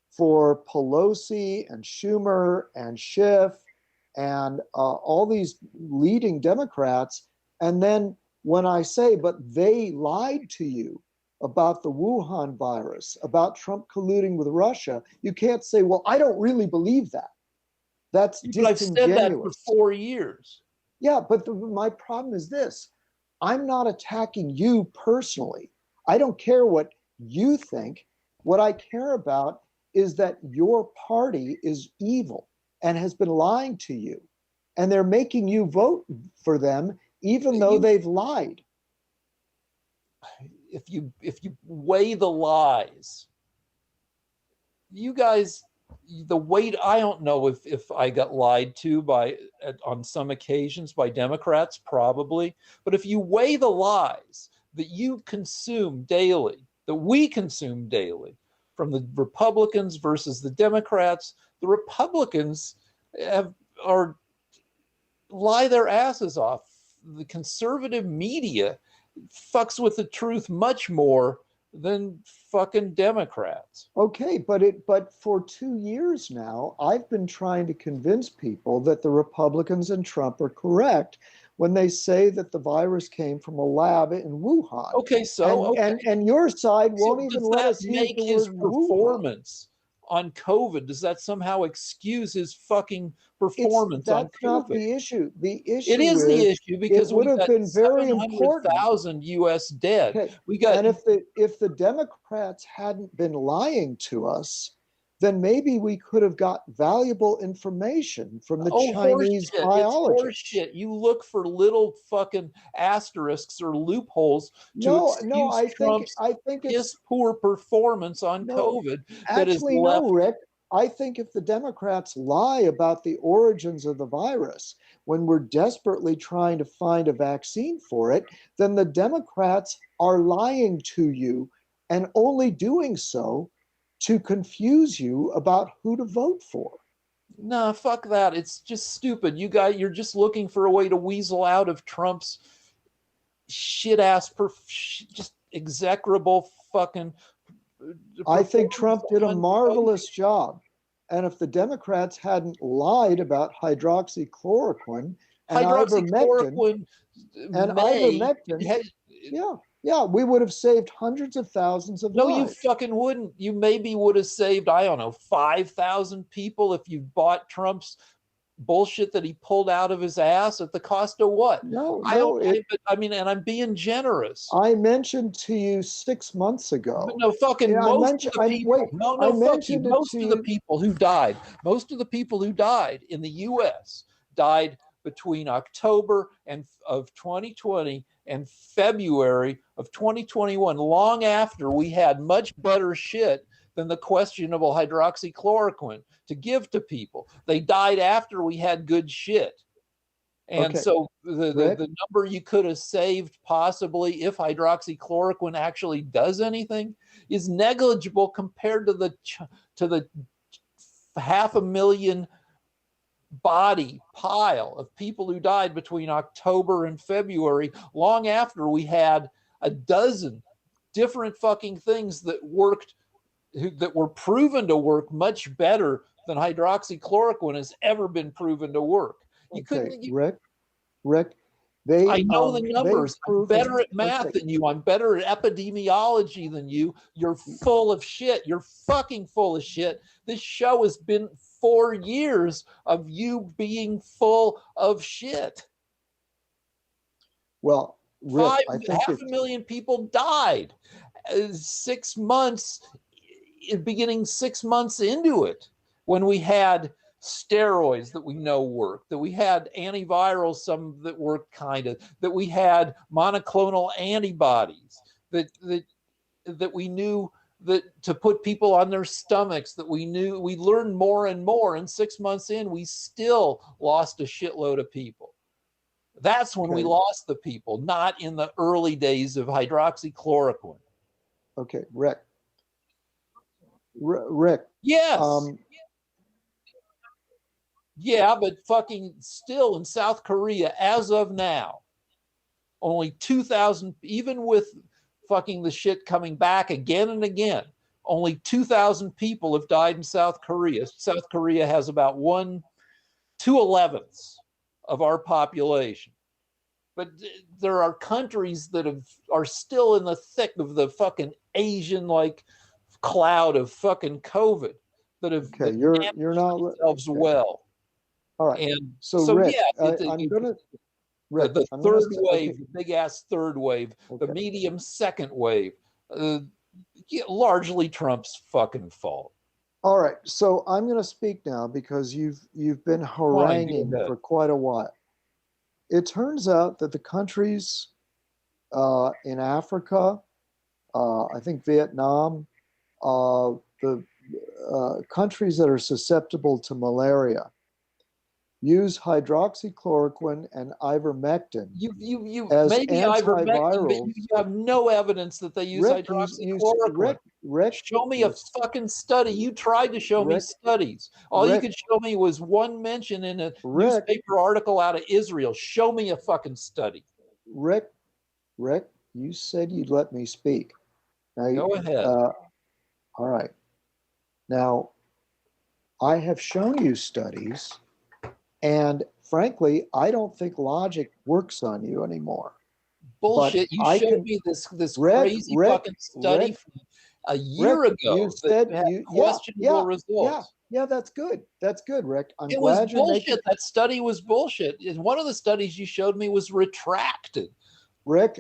for Pelosi and Schumer and Schiff and all these leading Democrats, and then when I say, but they lied to you about the Wuhan virus, about Trump colluding with Russia, you can't say, well, I don't really believe that. That's disingenuous. I've said that for 4 years. Yeah, but my problem is this. I'm not attacking you personally. I don't care what you think. What I care about is that your party is evil and has been lying to you, and they're making you vote for them even though they've lied. If you weigh the lies, you guys, the weight, I don't know if I got lied to by on some occasions by Democrats, probably, but if you weigh the lies that you consume daily, that we consume daily, from the Republicans versus the Democrats, the Republicans are lie their asses off. The conservative media fucks with the truth much more than fucking Democrats. Okay, but for 2 years now, I've been trying to convince people that the Republicans and Trump are correct when they say that the virus came from a lab in Wuhan. Okay, so and your side won't even does let that us use make the his word performance on COVID? Does that somehow excuse his fucking performance on That's not COVID? the issue. The It issue is the is issue it because would we have got been very important. 700,000 US dead. Okay. We got, and if the Democrats hadn't been lying to us, then maybe we could have got valuable information from the Chinese horseshit. It's biologists. horseshit. You look for little fucking asterisks or loopholes to No, excuse Trump's I think it's piss poor performance on no, COVID that is actually no, left. Rick. I think if the Democrats lie about the origins of the virus when we're desperately trying to find a vaccine for it, then the Democrats are lying to you and only doing so to confuse you about who to vote for. Nah, fuck that. It's just stupid. You're just looking for a way to weasel out of Trump's shit ass, just execrable fucking. I think Trump did a marvelous job. And if the Democrats hadn't lied about hydroxychloroquine and hydroxychloroquine, ivermectin, yeah, we would have saved hundreds of thousands of no, lives. you fucking wouldn't. You maybe would have saved, I don't know, 5,000 people if you bought Trump's bullshit that he pulled out of his ass at the cost of what? No, I mean, and I'm being generous. I mentioned to you 6 months ago. But no, fucking most of the people. Most of the people who died. Most of the people who died in the U.S. died between October of 2020 and February of 2021, long after we had much better shit than the questionable hydroxychloroquine to give to people. They died after we had good shit. And okay. So the number you could have saved possibly if hydroxychloroquine actually does anything is negligible compared to the 500,000 body pile of people who died between October and February, long after we had a dozen different fucking things that worked, that were proven to work much better than hydroxychloroquine has ever been proven to work. Rick, I know the numbers. I'm better at math than you. I'm better at epidemiology than you. You're full of shit. You're fucking full of shit. This show has been 4 years of you being full of shit. Well, Rick, I think 500,000 people died. 6 months, beginning 6 months into it, when we had steroids that we know work, that we had antivirals, some that worked kind of, that we had monoclonal antibodies, that we knew that to put people on their stomachs, that we learned more and more, and 6 months in, we still lost a shitload of people. That's when we lost the people, not in the early days of hydroxychloroquine. Okay, Rick. Rick. Yes. Yeah, but fucking still in South Korea, as of now, only 2,000, even with fucking the shit coming back again and again, only 2,000 people have died in South Korea. South Korea has about 2/11 of our population. But there are countries that are still in the thick of the fucking Asian-like cloud of fucking COVID that have you're not themselves well. All right. And so Rick, yeah, I'm gonna the third wave, the big ass third wave, the medium second wave, uh, yeah, largely Trump's fucking fault. All right, so I'm going to speak now because you've been Fine, haranguing go ahead. for quite a while. It turns out that the countries in Africa, I think Vietnam, the countries that are susceptible to malaria use hydroxychloroquine and ivermectin You as maybe ivermectin, but antivirals. you have no evidence that they use Rick, hydroxychloroquine. Show me a fucking study. You tried to show me Rick, studies. All you Rick, could show me was one mention in a Rick, newspaper article out of Israel. Show me a fucking study. Rick, Rick, you said you'd let me speak. Now, Go ahead. all right. Now, I have shown you studies, and frankly, I don't think logic works on you anymore. But Bullshit. You I showed can, me this Rick, crazy Rick, fucking study Rick, from a Rick, year you ago that said had you, yeah, questionable yeah, yeah, results. yeah, that's good. That's good, Rick. I'm It was glad you're making, bullshit. That study was bullshit. And one of the studies you showed me was retracted. Rick,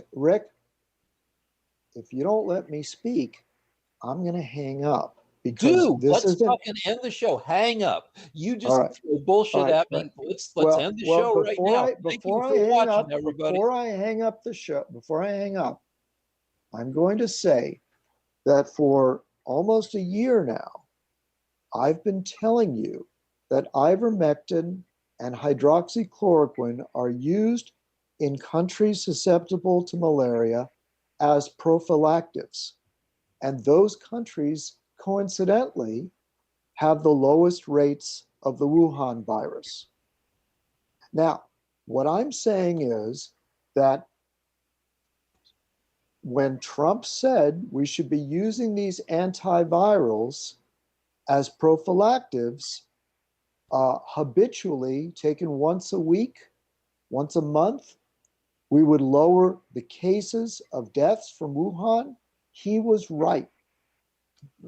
if you don't let me speak, I'm going to hang up because Dude, this let's isn't, fucking end the show. Hang up. You all just right. throw All bullshit right, at right. me. Let's end the Well, show right now. Thank you for watching, everybody. before I hang up, I'm going to say that for almost a year now, I've been telling you that ivermectin and hydroxychloroquine are used in countries susceptible to malaria as prophylactics. And those countries, coincidentally, have the lowest rates of the Wuhan virus. Now, what I'm saying is that when Trump said we should be using these antivirals as prophylactics, habitually taken once a week, once a month, we would lower the cases of deaths from Wuhan. He was right.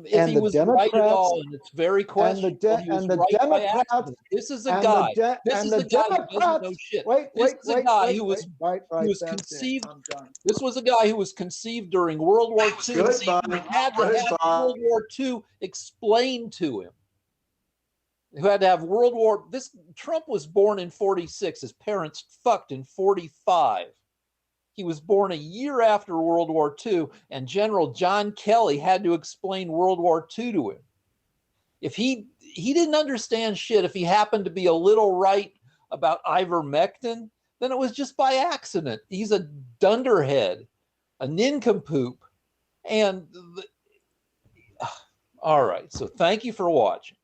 If And he the was right at Democrats all, and it's very questionable, he was and the right by Democrats accident. This is a and the guy. This and is the a guy who doesn't know Democrats. shit. Wait, This wait, is a wait, guy wait, wait. Right, who right. was That's it. conceived. I'm done. This was a guy who was conceived during World War II and Goodbye. had to have Goodbye. World War II explained to him. Who had to have World War. This Trump was born in 46. His parents fucked in 45. He was born a year after World War II, and General John Kelly had to explain World War II to him. If he didn't understand shit, if he happened to be a little right about ivermectin, then it was just by accident. He's a dunderhead, a nincompoop, and all right. So thank you for watching.